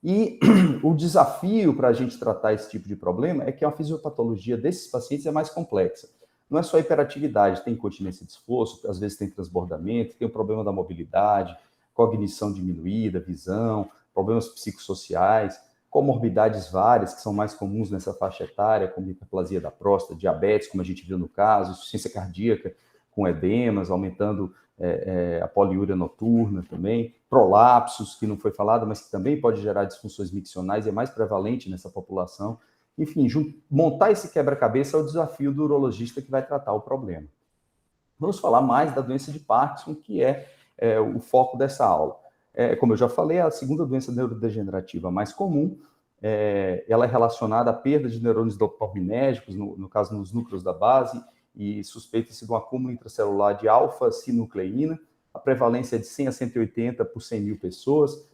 E o desafio para a gente tratar esse tipo de problema é que a fisiopatologia desses pacientes é mais complexa. Não é só hiperatividade, tem incontinência de esforço, às vezes tem transbordamento, tem o problema da mobilidade, cognição diminuída, visão, problemas psicossociais, comorbidades várias que são mais comuns nessa faixa etária, como hiperplasia da próstata, diabetes, como a gente viu no caso, insuficiência cardíaca com edemas, aumentando a poliúria noturna também, prolapsos, que não foi falado, mas que também pode gerar disfunções miccionais e é mais prevalente nessa população. Enfim, montar esse quebra-cabeça é o desafio do urologista que vai tratar o problema. Vamos falar mais da doença de Parkinson, que é o foco dessa aula. Como eu já falei, a segunda doença neurodegenerativa mais comum, ela é relacionada à perda de neurônios dopaminérgicos, no caso nos núcleos da base, e suspeita-se de um acúmulo intracelular de alfa-sinucleína. A prevalência é de 100 a 180 por 100 mil pessoas.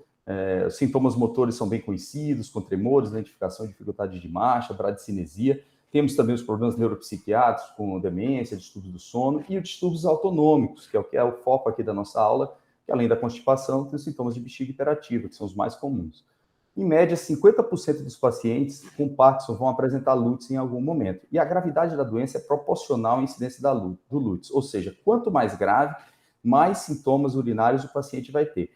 Os sintomas motores são bem conhecidos, com tremores, identificação de dificuldade de marcha, bradicinesia. Temos também os problemas neuropsiquiátricos, com demência, distúrbios do sono, e os distúrbios autonômicos, que é o foco aqui da nossa aula, que além da constipação, tem os sintomas de bexiga hiperativa, que são os mais comuns. Em média, 50% dos pacientes com Parkinson vão apresentar LUTS em algum momento. E a gravidade da doença é proporcional à incidência do LUTS. Ou seja, quanto mais grave, mais sintomas urinários o paciente vai ter.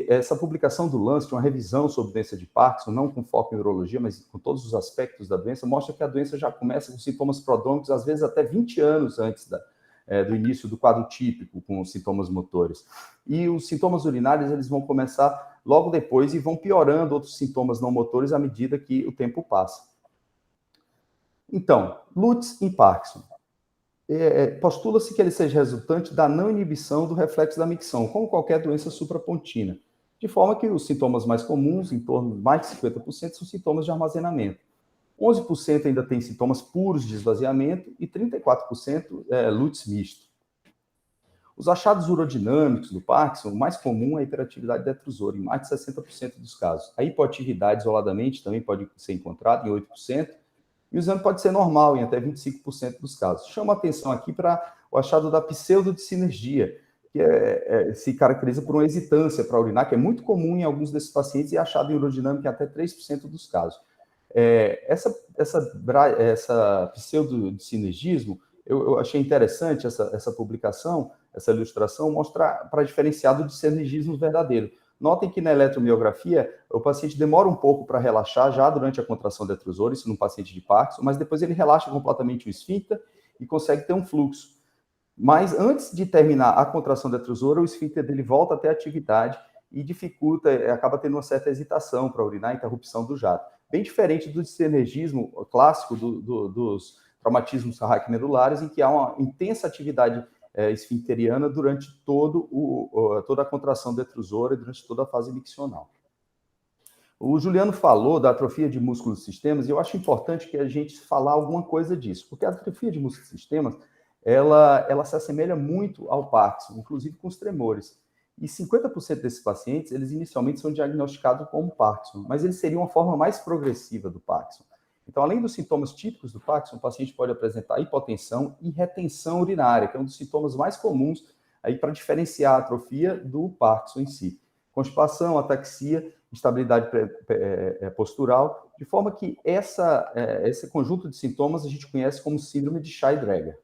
Essa publicação do Lancet, uma revisão sobre doença de Parkinson, não com foco em urologia, mas com todos os aspectos da doença, mostra que a doença já começa com sintomas prodrômicos, às vezes até 20 anos antes do início do quadro típico, com os sintomas motores. E os sintomas urinários, eles vão começar logo depois e vão piorando outros sintomas não motores à medida que o tempo passa. Então, LUTS em Parkinson. Postula-se que ele seja resultante da não inibição do reflexo da micção, como qualquer doença suprapontina, de forma que os sintomas mais comuns, em torno de mais de 50%, são sintomas de armazenamento. 11% ainda tem sintomas puros de esvaziamento e 34% LUTS misto. Os achados urodinâmicos do Parkinson, o mais comum é a hiperatividade detrusora, em mais de 60% dos casos. A hipoatividade isoladamente também pode ser encontrada em 8%, e o exame pode ser normal em até 25% dos casos. Chama atenção aqui para o achado da pseudodissinergia, que se caracteriza por uma hesitância para urinar, que é muito comum em alguns desses pacientes e é achado em urodinâmica em até 3% dos casos. Essa pseudodissinergismo, eu achei interessante essa publicação, essa ilustração, mostra para diferenciar do dissinergismo verdadeiro. Notem que na eletromiografia, o paciente demora um pouco para relaxar já durante a contração detrusora, isso num paciente de Parkinson, mas depois ele relaxa completamente o esfíncter e consegue ter um fluxo. Mas antes de terminar a contração detrusora, o esfíncter dele volta a ter atividade e dificulta, acaba tendo uma certa hesitação para urinar, interrupção do jato. Bem diferente do dissinergismo clássico dos traumatismos raquimedulares, em que há uma intensa atividade esfincteriana durante toda a contração detrusora e durante toda a fase miccional. O Juliano falou da atrofia de músculos e sistemas, e eu acho importante que a gente falar alguma coisa disso, porque a atrofia de músculos e sistemas, ela se assemelha muito ao Parkinson, inclusive com os tremores. E 50% desses pacientes, eles inicialmente são diagnosticados como Parkinson, mas eles seriam uma forma mais progressiva do Parkinson. Então, além dos sintomas típicos do Parkinson, o paciente pode apresentar hipotensão e retenção urinária, que é um dos sintomas mais comuns aí para diferenciar a atrofia do Parkinson em si. Constipação, ataxia, instabilidade postural, de forma que esse conjunto de sintomas a gente conhece como síndrome de Shay-Drager.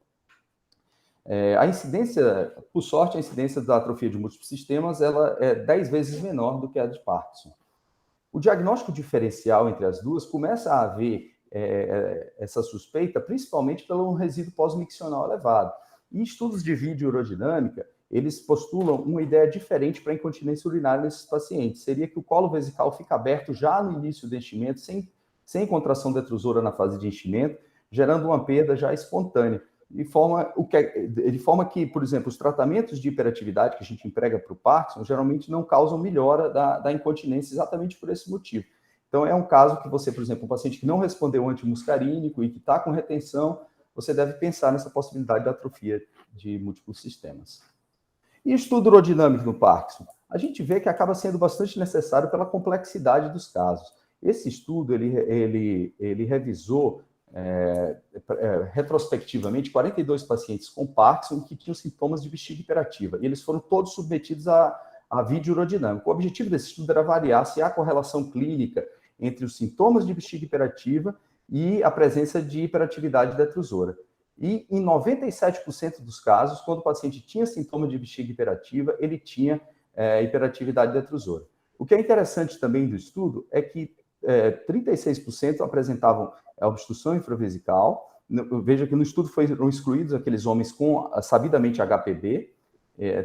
A incidência, por sorte, a incidência da atrofia de múltiplos sistemas ela é 10 vezes menor do que a de Parkinson. O diagnóstico diferencial entre as duas começa a haver essa suspeita, principalmente pelo resíduo pós-miccional elevado. E estudos de vídeo urodinâmica, eles postulam uma ideia diferente para a incontinência urinária nesses pacientes. Seria que o colo vesical fica aberto já no início do enchimento, sem contração detrusora na fase de enchimento, gerando uma perda já espontânea. de forma que, por exemplo, os tratamentos de hiperatividade que a gente emprega para o Parkinson geralmente não causam melhora da incontinência exatamente por esse motivo. Então, é um caso que você, por exemplo, um paciente que não respondeu ao antimuscarínico e que está com retenção, você deve pensar nessa possibilidade de atrofia de múltiplos sistemas. E estudo urodinâmico no Parkinson? A gente vê que acaba sendo bastante necessário pela complexidade dos casos. Esse estudo, ele revisou retrospectivamente 42 pacientes com Parkinson que tinham sintomas de bexiga hiperativa. E eles foram todos submetidos a vídeo urodinâmico. O objetivo desse estudo era avaliar se há correlação clínica entre os sintomas de bexiga hiperativa e a presença de hiperatividade detrusora. E em 97% dos casos, quando o paciente tinha sintoma de bexiga hiperativa, ele tinha hiperatividade detrusora. O que é interessante também do estudo é que 36% apresentavam obstrução infravesical. Veja que no estudo foram excluídos aqueles homens com sabidamente HPB,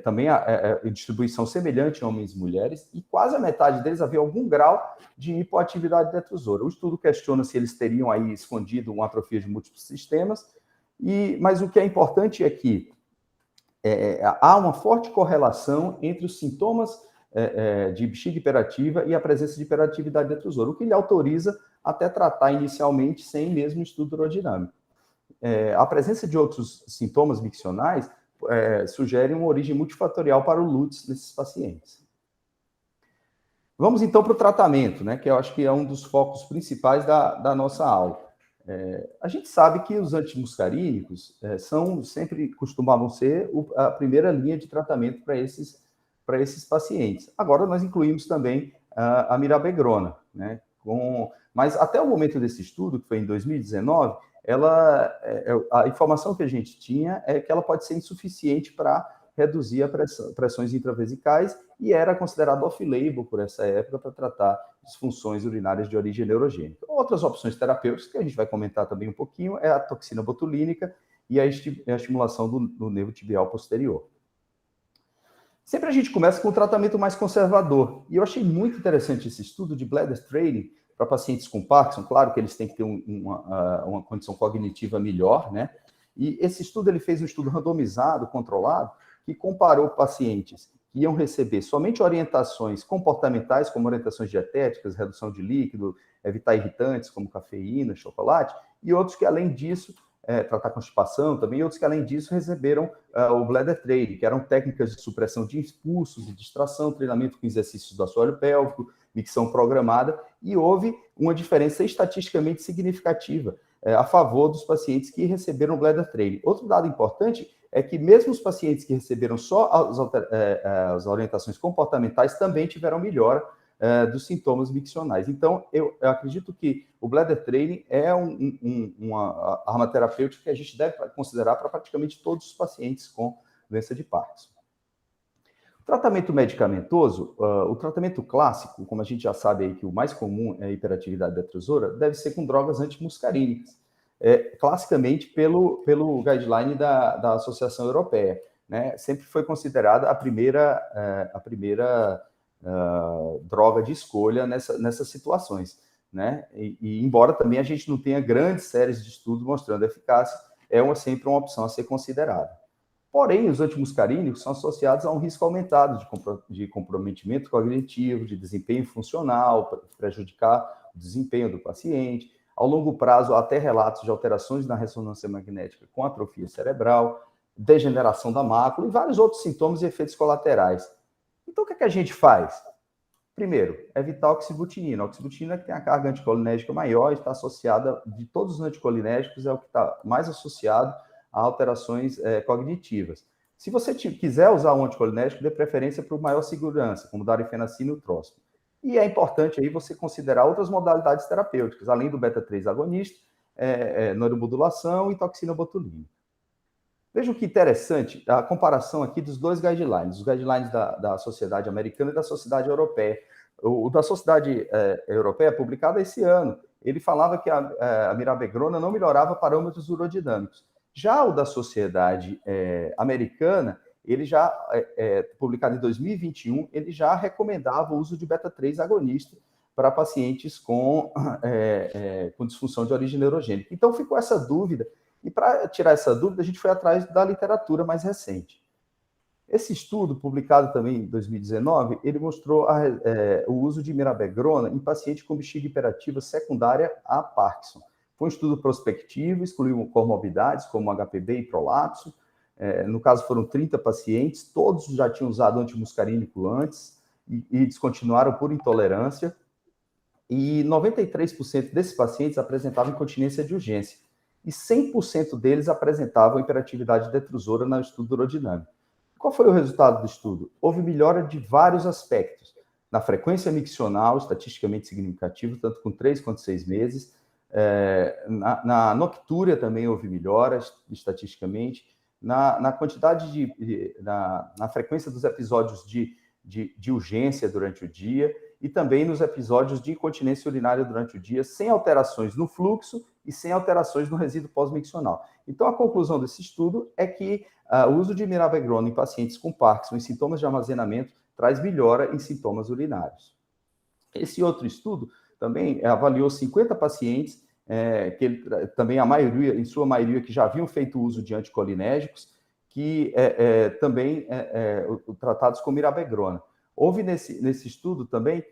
também a distribuição semelhante em homens e mulheres, e quase a metade deles havia algum grau de hipoatividade detrusora. O estudo questiona se eles teriam aí escondido uma atrofia de múltiplos sistemas, mas o que é importante é que há uma forte correlação entre os sintomas de bexiga hiperativa e a presença de hiperatividade detrusora, o que lhe autoriza até tratar inicialmente sem mesmo estudo urodinâmico. A presença de outros sintomas miccionais sugere uma origem multifatorial para o LUTS nesses pacientes. Vamos então para o tratamento, né, que eu acho que é um dos focos principais da nossa aula. A gente sabe que os antimuscarínicos sempre costumavam ser a primeira linha de tratamento para esses pacientes. Agora nós incluímos também a mirabegrona, né? Mas até o momento desse estudo, que foi em 2019, a informação que a gente tinha é que ela pode ser insuficiente para reduzir pressões intravesicais e era considerado off-label por essa época para tratar disfunções urinárias de origem neurogênica. Outras opções terapêuticas, que a gente vai comentar também um pouquinho, é a toxina botulínica e a estimulação do nervo tibial posterior. Sempre a gente começa com o tratamento mais conservador. E eu achei muito interessante esse estudo de bladder training para pacientes com Parkinson. Claro que eles têm que ter uma condição cognitiva melhor, né? E esse estudo, ele fez um estudo randomizado, controlado, que comparou pacientes que iam receber somente orientações comportamentais, como orientações dietéticas, redução de líquido, evitar irritantes como cafeína, chocolate, e outros que, além disso, tratar constipação também, e outros que, além disso, receberam o bladder training, que eram técnicas de supressão de impulsos e distração, treinamento com exercícios do assoalho pélvico, micção programada, e houve uma diferença estatisticamente significativa a favor dos pacientes que receberam bladder training. Outro dado importante é que mesmo os pacientes que receberam só as orientações comportamentais também tiveram melhora dos sintomas miccionais. Então, eu acredito que o bladder training é uma arma terapêutica que a gente deve considerar para praticamente todos os pacientes com doença de Parkinson. O tratamento medicamentoso, o tratamento clássico, como a gente já sabe aí que o mais comum é a hiperatividade detrusora, deve ser com drogas antimuscarínicas, classicamente pelo guideline da Associação Europeia, né? Sempre foi considerada a primeira droga de escolha nessas situações, né? E embora também a gente não tenha grandes séries de estudos mostrando a eficácia, sempre uma opção a ser considerada. Porém, os antimuscarínicos são associados a um risco aumentado de comprometimento cognitivo, de desempenho funcional, para prejudicar o desempenho do paciente. Ao longo prazo, há até relatos de alterações na ressonância magnética com atrofia cerebral, degeneração da mácula e vários outros sintomas e efeitos colaterais. Então, o que a gente faz? Primeiro, evitar a oxibutinina. A oxibutinina que tem a carga anticolinérgica maior, está associada, de todos os anticolinérgicos, é o que está mais associado a alterações cognitivas. Se você quiser usar um anticolinérgico, dê preferência para o maior segurança, como darifenacina e o tróspido. E é importante aí você considerar outras modalidades terapêuticas, além do beta-3 agonista, neuromodulação e toxina botulínica. Vejam que interessante a comparação aqui dos dois guidelines, os guidelines da Sociedade Americana e da Sociedade Europeia. O da Sociedade Europeia, publicado esse ano, ele falava que a mirabegrona não melhorava parâmetros urodinâmicos. Já o da Sociedade Americana, ele já, publicado em 2021, ele já recomendava o uso de beta-3 agonista para pacientes com disfunção de origem neurogênica. Então, ficou essa dúvida E para tirar essa dúvida, a gente foi atrás da literatura mais recente. Esse estudo, publicado também em 2019, ele mostrou o uso de mirabegrona em paciente com bexiga hiperativa secundária a Parkinson. Foi um estudo prospectivo, excluiu comorbidades como HPV e prolapso. No caso, foram 30 pacientes, todos já tinham usado antimuscarínico antes e descontinuaram por intolerância. E 93% desses pacientes apresentavam incontinência de urgência. E 100% deles apresentavam hiperatividade detrusora no estudo urodinâmico. Qual foi o resultado do estudo? Houve melhora de vários aspectos. Na frequência miccional, estatisticamente significativo, tanto com 3 quanto 6 meses. Na noctúria também houve melhora, estatisticamente. Na quantidade na frequência dos episódios de urgência durante o dia e também nos episódios de incontinência urinária durante o dia, sem alterações no fluxo e sem alterações no resíduo pós-miccional. Então, a conclusão desse estudo é que o uso de mirabegrona em pacientes com Parkinson e sintomas de armazenamento traz melhora em sintomas urinários. Esse outro estudo também avaliou 50 pacientes, também em sua maioria, que já haviam feito uso de anticolinérgicos, que também tratados com mirabegrona. Houve nesse estudo também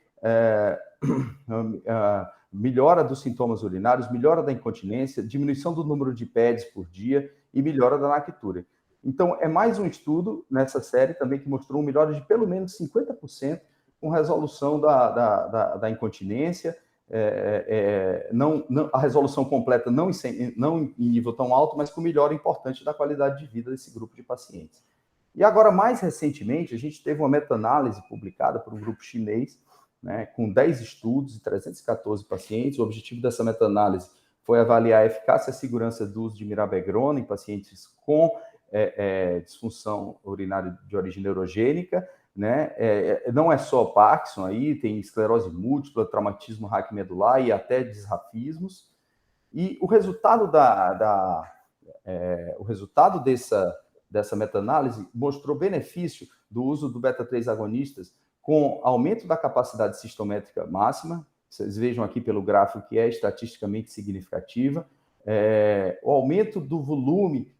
melhora dos sintomas urinários, melhora da incontinência, diminuição do número de PEDs por dia e melhora da nactúria. Então, é mais um estudo nessa série também que mostrou uma melhora de pelo menos 50% com resolução da incontinência, a resolução completa não em nível tão alto, mas com melhora importante da qualidade de vida desse grupo de pacientes. E agora, mais recentemente, a gente teve uma meta-análise publicada por um grupo chinês, né, com 10 estudos e 314 pacientes. O objetivo dessa meta-análise foi avaliar a eficácia e a segurança do uso de mirabegrona em pacientes com disfunção urinária de origem neurogênica, né? Não é só Parkinson aí, tem esclerose múltipla, traumatismo raquimedular e até disrafismos. E o resultado dessa meta-análise mostrou benefício do uso do beta-3 agonistas com aumento da capacidade sistométrica máxima. Vocês vejam aqui pelo gráfico que é estatisticamente significativa. O aumento do volume,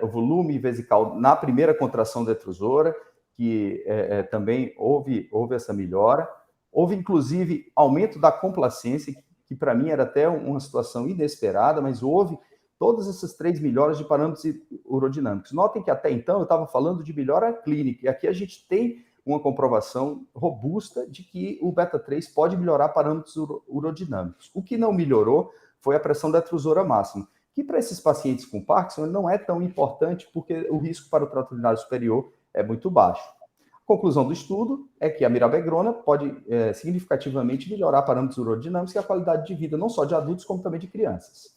o volume vesical na primeira contração detrusora, que também houve essa melhora. Houve, inclusive, aumento da complacência, que para mim era até uma situação inesperada, mas houve todas essas 3 melhoras de parâmetros urodinâmicos. Notem que até então eu estava falando de melhora clínica, e aqui a gente tem uma comprovação robusta de que o beta-3 pode melhorar parâmetros urodinâmicos. O que não melhorou foi a pressão detrusora máxima, que para esses pacientes com Parkinson não é tão importante, porque o risco para o trato urinário superior é muito baixo. A conclusão do estudo é que a mirabegrona pode significativamente melhorar parâmetros urodinâmicos e a qualidade de vida, não só de adultos, como também de crianças.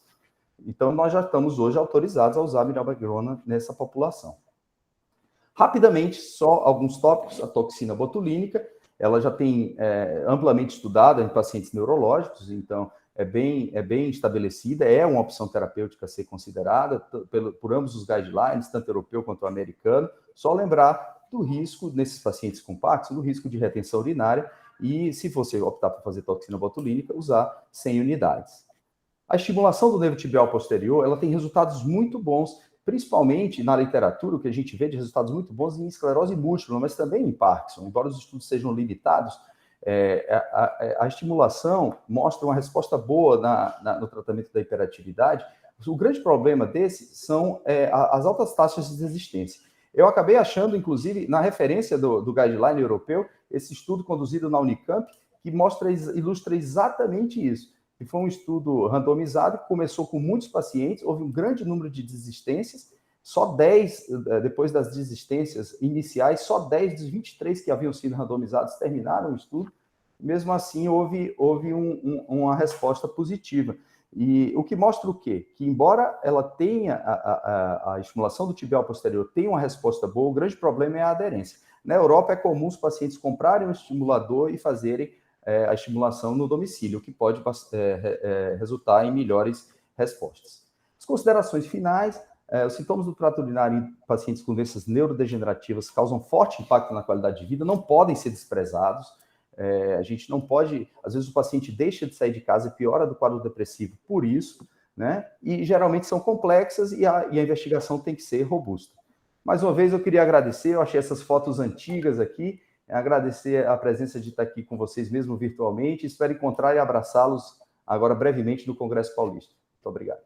Então, nós já estamos hoje autorizados a usar a mirabegrona nessa população. Rapidamente, só alguns tópicos. A toxina botulínica, ela já tem amplamente estudada em pacientes neurológicos, então é bem estabelecida, é uma opção terapêutica a ser considerada por ambos os guidelines, tanto europeu quanto americano. Só lembrar do risco, nesses pacientes com Parkinson, do risco de retenção urinária, e se você optar por fazer toxina botulínica, usar 100 unidades. A estimulação do nervo tibial posterior, ela tem resultados muito bons, principalmente na literatura, o que a gente vê de resultados muito bons em esclerose múltipla, mas também em Parkinson. Embora os estudos sejam limitados, a estimulação mostra uma resposta boa no tratamento da hiperatividade. O grande problema desse são as altas taxas de desistência. Eu acabei achando, inclusive, na referência do guideline europeu, esse estudo conduzido na Unicamp, que ilustra exatamente isso. E foi um estudo randomizado que começou com muitos pacientes, houve um grande número de desistências, só 10, depois das desistências iniciais, só 10 dos 23 que haviam sido randomizados terminaram o estudo, mesmo assim houve uma resposta positiva. E o que mostra o quê? Que embora ela tenha, a estimulação do tibial posterior tenha uma resposta boa, o grande problema é a aderência. Na Europa é comum os pacientes comprarem um estimulador e fazerem a estimulação no domicílio, o que pode resultar em melhores respostas. As considerações finais, os sintomas do trato urinário em pacientes com doenças neurodegenerativas causam forte impacto na qualidade de vida, não podem ser desprezados. A gente não pode, às vezes o paciente deixa de sair de casa e piora do quadro depressivo por isso, né? E geralmente são complexas e a investigação tem que ser robusta. Mais uma vez eu queria agradecer, eu achei essas fotos antigas aqui, agradecer a presença de estar aqui com vocês mesmo virtualmente, espero encontrar e abraçá-los agora brevemente no Congresso Paulista. Muito obrigado.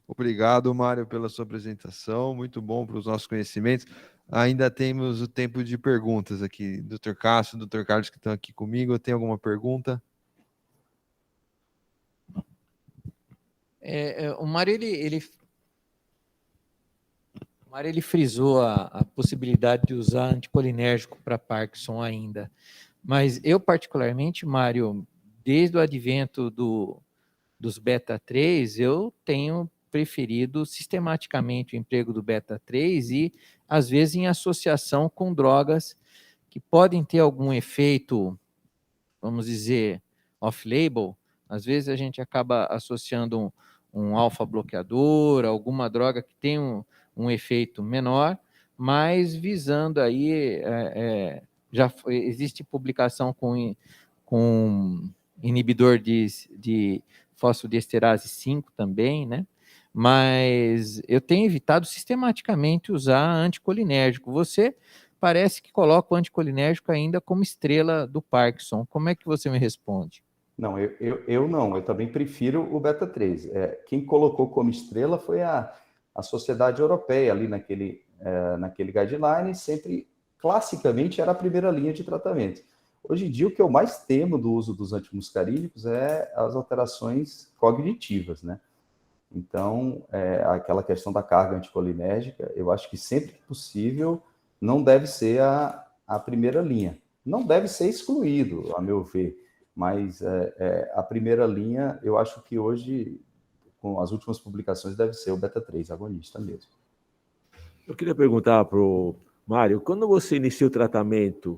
Obrigado, Mário, pela sua apresentação, muito bom para os nossos conhecimentos. Ainda temos o tempo de perguntas aqui. Dr. Cássio, Dr. Carlos, que estão aqui comigo, tem alguma pergunta? O Mário, ele frisou a possibilidade de usar anticolinérgico para Parkinson ainda, mas eu particularmente, Mário, desde o advento dos beta-3, eu tenho preferido sistematicamente o emprego do beta-3 e, às vezes, em associação com drogas que podem ter algum efeito, vamos dizer, off-label. Às vezes a gente acaba associando um alfa-bloqueador, alguma droga que tem um efeito menor, mas visando aí, existe publicação com inibidor de fosfodiesterase 5 também, né? Mas eu tenho evitado sistematicamente usar anticolinérgico. Você parece que coloca o anticolinérgico ainda como estrela do Parkinson. Como é que você me responde? Não, eu não, eu também prefiro o beta-3. Quem colocou como estrela foi a Sociedade Europeia, ali naquele guideline, sempre, classicamente, era a primeira linha de tratamento. Hoje em dia, o que eu mais temo do uso dos antimuscarínicos é as alterações cognitivas, né? Então, aquela questão da carga anticolinérgica, eu acho que sempre que possível, não deve ser a primeira linha. Não deve ser excluído, a meu ver, mas a primeira linha, eu acho que hoje, com as últimas publicações, deve ser o beta-3 agonista mesmo. Eu queria perguntar para o Mário, quando você inicia o tratamento,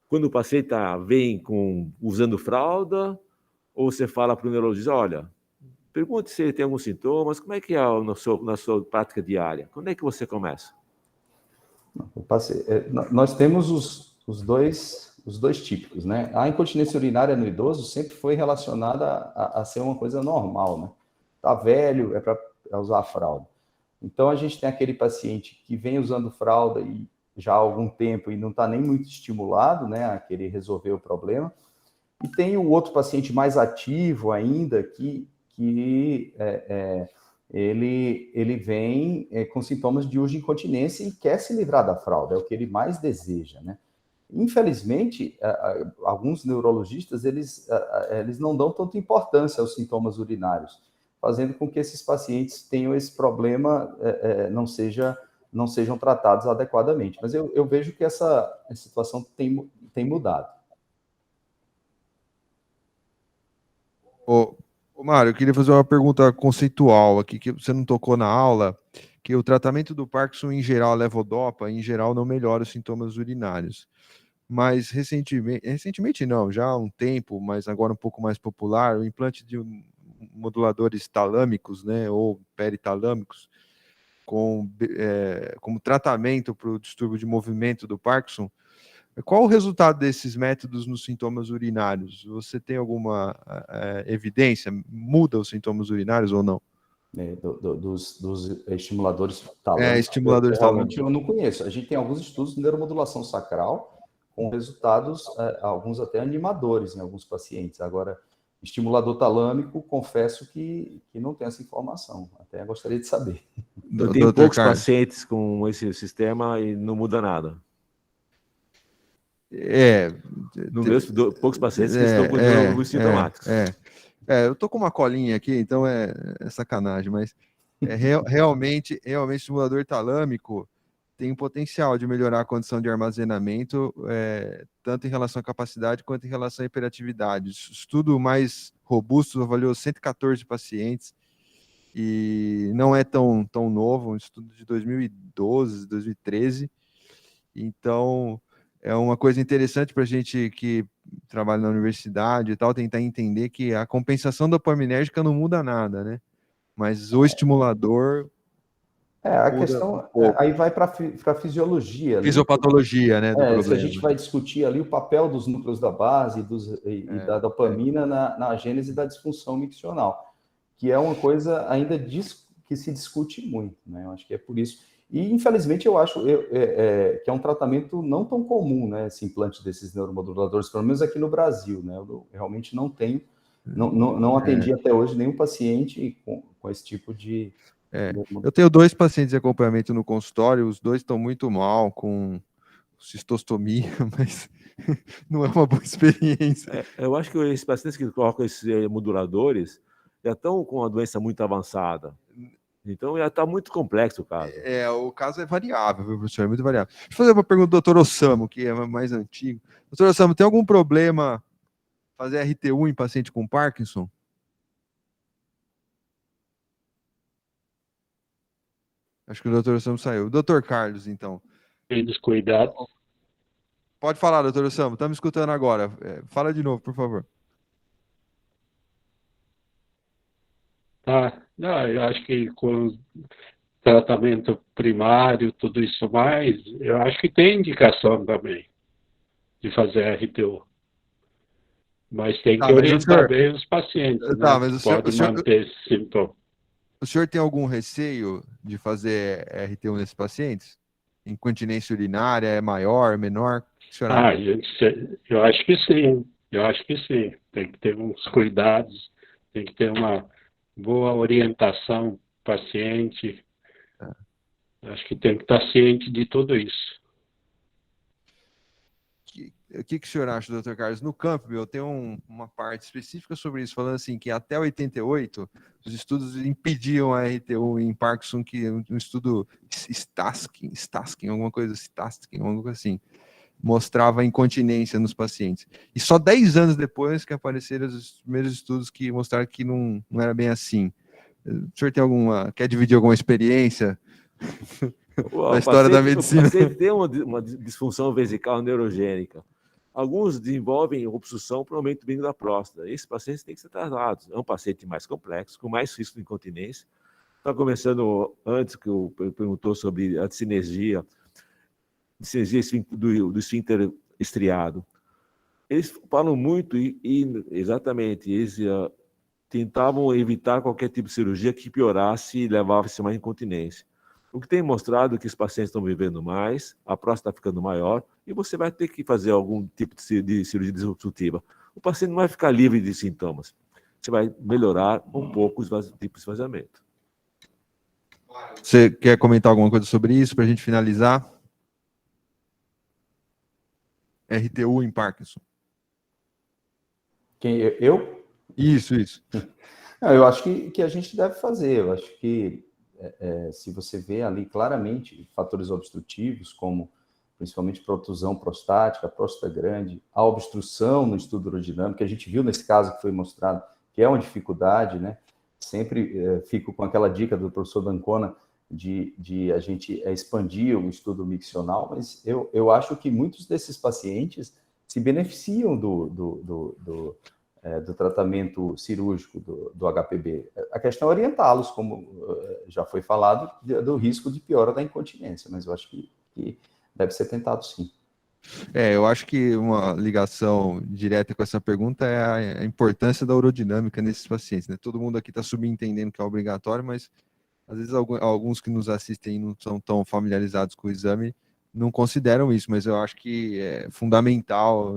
quando o paciente vem usando fralda, ou você fala para o neurologista, olha, pergunte se ele tem alguns sintomas, como é que é na sua prática diária? Quando é que você começa? Nós temos os dois típicos, né? A incontinência urinária no idoso sempre foi relacionada a ser uma coisa normal, né? Tá velho, é para usar a fralda. Então, a gente tem aquele paciente que vem usando fralda e já há algum tempo e não está nem muito estimulado, né, a querer resolver o problema. E tem o outro paciente mais ativo ainda, que ele vem com sintomas de urge de incontinência e quer se livrar da fralda, é o que ele mais deseja, né? Infelizmente, alguns neurologistas, eles não dão tanta importância aos sintomas urinários, fazendo com que esses pacientes tenham esse problema, não sejam tratados adequadamente. Mas eu vejo que essa situação tem mudado. Ô, Mário, eu queria fazer uma pergunta conceitual aqui, que você não tocou na aula, que o tratamento do Parkinson, em geral, a levodopa, em geral, não melhora os sintomas urinários. Mas recentemente não, já há um tempo, mas agora um pouco mais popular, o implante de moduladores talâmicos, né, ou peritalâmicos, como tratamento para o distúrbio de movimento do Parkinson. Qual o resultado desses métodos nos sintomas urinários? Você tem alguma evidência? Muda os sintomas urinários ou não? Dos estimuladores talâmicos? Estimuladores talâmicos. Eu não conheço. A gente tem alguns estudos de neuromodulação sacral com resultados, alguns até animadores em alguns pacientes. Agora, estimulador talâmico, confesso que não tenho essa informação. Até gostaria de saber. Eu tenho poucos pacientes com esse sistema e não muda nada. Poucos pacientes que estão com alguns sintomáticos. Eu tô com uma colinha aqui, então é sacanagem, mas realmente o estimulador talâmico tem um potencial de melhorar a condição de armazenamento, tanto em relação à capacidade quanto em relação à hiperatividade. O estudo mais robusto avaliou 114 pacientes e não é tão novo, um estudo de 2012, 2013. Então, é uma coisa interessante para a gente que trabalha na universidade e tal, tentar entender que a compensação dopaminérgica não muda nada, né? Mas o estimulador... a questão aí vai para a fisiologia. Fisiopatologia, né, do problema. Se a gente vai discutir ali o papel dos núcleos da base e da dopamina na gênese da disfunção miccional. que é uma coisa ainda que se discute muito, né? Eu acho que é por isso. E, infelizmente, eu acho que é um tratamento não tão comum, né? Esse implante desses neuromoduladores, pelo menos aqui no Brasil, né? Eu realmente não tenho, não atendi até hoje nenhum paciente com esse tipo de... Eu tenho 2 pacientes de acompanhamento no consultório, os 2 estão muito mal, com cistostomia, mas não é uma boa experiência. Eu acho que esses pacientes que colocam esses moduladores já estão com uma doença muito avançada. Então já está muito complexo o caso. O caso é variável, viu, professor? É muito variável. Deixa eu fazer uma pergunta do doutor Ossamo, que é mais antigo. Doutor Ossamo, tem algum problema fazer RTU em paciente com Parkinson? Acho que o doutor Ossamo saiu. Doutor Carlos, então. Descuidado. Pode falar, doutor Ossamo. Estamos escutando agora. Fala de novo, por favor. Não, eu acho que com tratamento primário, tudo isso mais, eu acho que tem indicação também de fazer RTU. Mas tem que orientar bem os pacientes, né? Mas pode manter esse sintoma. O senhor tem algum receio de fazer RTU nesses pacientes? Incontinência urinária é maior, menor? Eu acho que sim. Eu acho que sim. Tem que ter uns cuidados, tem que ter uma boa orientação do paciente. Acho que tem que estar ciente de tudo isso. O que o senhor acha, doutor Carlos? No Campbell tem uma parte específica sobre isso, falando assim que até 88 os estudos impediam a RTU em Parkinson, que um estudo Staskin, alguma coisa assim, mostrava incontinência nos pacientes. E só 10 anos depois que apareceram os primeiros estudos que mostraram que não era bem assim. O senhor tem quer dividir alguma experiência da história da medicina? O paciente tem uma disfunção vesical neurogênica. Alguns desenvolvem obstrução para o aumento do da próstata. Esses pacientes têm que ser tratados. É um paciente mais complexo, com mais risco de incontinência. Está começando antes que eu perguntou sobre a sinergia do esfíncter estriado. Eles falam muito exatamente, eles tentavam evitar qualquer tipo de cirurgia que piorasse e levasse mais incontinência. O que tem mostrado é que os pacientes estão vivendo mais, a próstata está ficando maior, e você vai ter que fazer algum tipo de cirurgia desobstrutiva. O paciente não vai ficar livre de sintomas. Você vai melhorar um pouco os tipos de esvaziamento. Você quer comentar alguma coisa sobre isso para a gente finalizar? RTU em Parkinson. Eu? Isso. Eu acho que a gente deve fazer. Eu acho que se você vê ali claramente fatores obstrutivos, como principalmente protusão prostática, próstata grande, a obstrução no estudo urodinâmico, que a gente viu nesse caso que foi mostrado, que é uma dificuldade, né? Sempre fico com aquela dica do professor D'Ancona de a gente expandir o estudo miccional, mas eu acho que muitos desses pacientes se beneficiam do tratamento cirúrgico do HPB. A questão é orientá-los, como já foi falado, do risco de piora da incontinência, mas eu acho que deve ser tentado sim. Eu acho que uma ligação direta com essa pergunta é a importância da urodinâmica nesses pacientes, né? Todo mundo aqui está subentendendo que é obrigatório, mas às vezes alguns que nos assistem e não são tão familiarizados com o exame não consideram isso, mas eu acho que é fundamental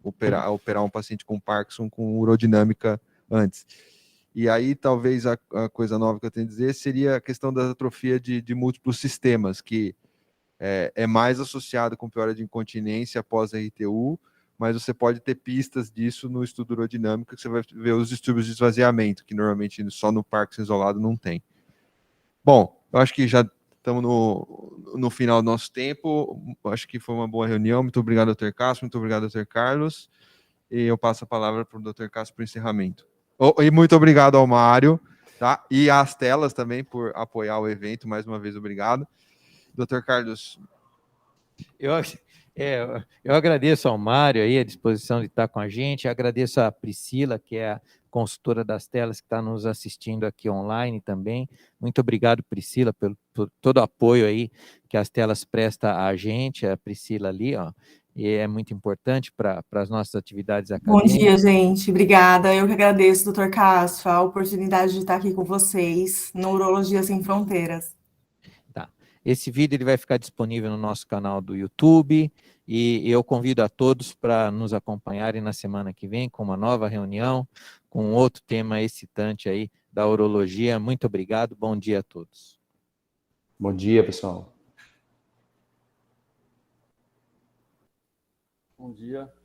operar um paciente com Parkinson com urodinâmica antes. E aí, talvez a coisa nova que eu tenho a dizer seria a questão da atrofia de múltiplos sistemas, que é mais associado com piora de incontinência após a RTU, mas você pode ter pistas disso no estudo urodinâmico, que você vai ver os distúrbios de esvaziamento, que normalmente só no Parkinson isolado não tem. Bom, eu acho que já estamos no final do nosso tempo. Acho que foi uma boa reunião. Muito obrigado, Dr. Castro. Muito obrigado, Dr. Carlos. E eu passo a palavra para o Dr. Castro para o encerramento. E muito obrigado ao Mário, tá? E às telas também por apoiar o evento. Mais uma vez, obrigado. Dr. Carlos. Eu agradeço ao Mário aí a disposição de estar com a gente. Agradeço a Priscila, que é a consultora das telas, que está nos assistindo aqui online também. Muito obrigado, Priscila, por todo o apoio aí que as telas prestam a gente, a Priscila ali, ó. e é muito importante para as nossas atividades Bom acadêmicas. dia, gente. Obrigada. Eu que agradeço, doutor Castro, a oportunidade de estar aqui com vocês no Urologia Sem Fronteiras. Tá. Esse vídeo ele vai ficar disponível no nosso canal do YouTube, e eu convido a todos para nos acompanharem na semana que vem com uma nova reunião, com outro tema excitante aí da urologia. Muito obrigado, bom dia a todos. Bom dia, pessoal. Bom dia.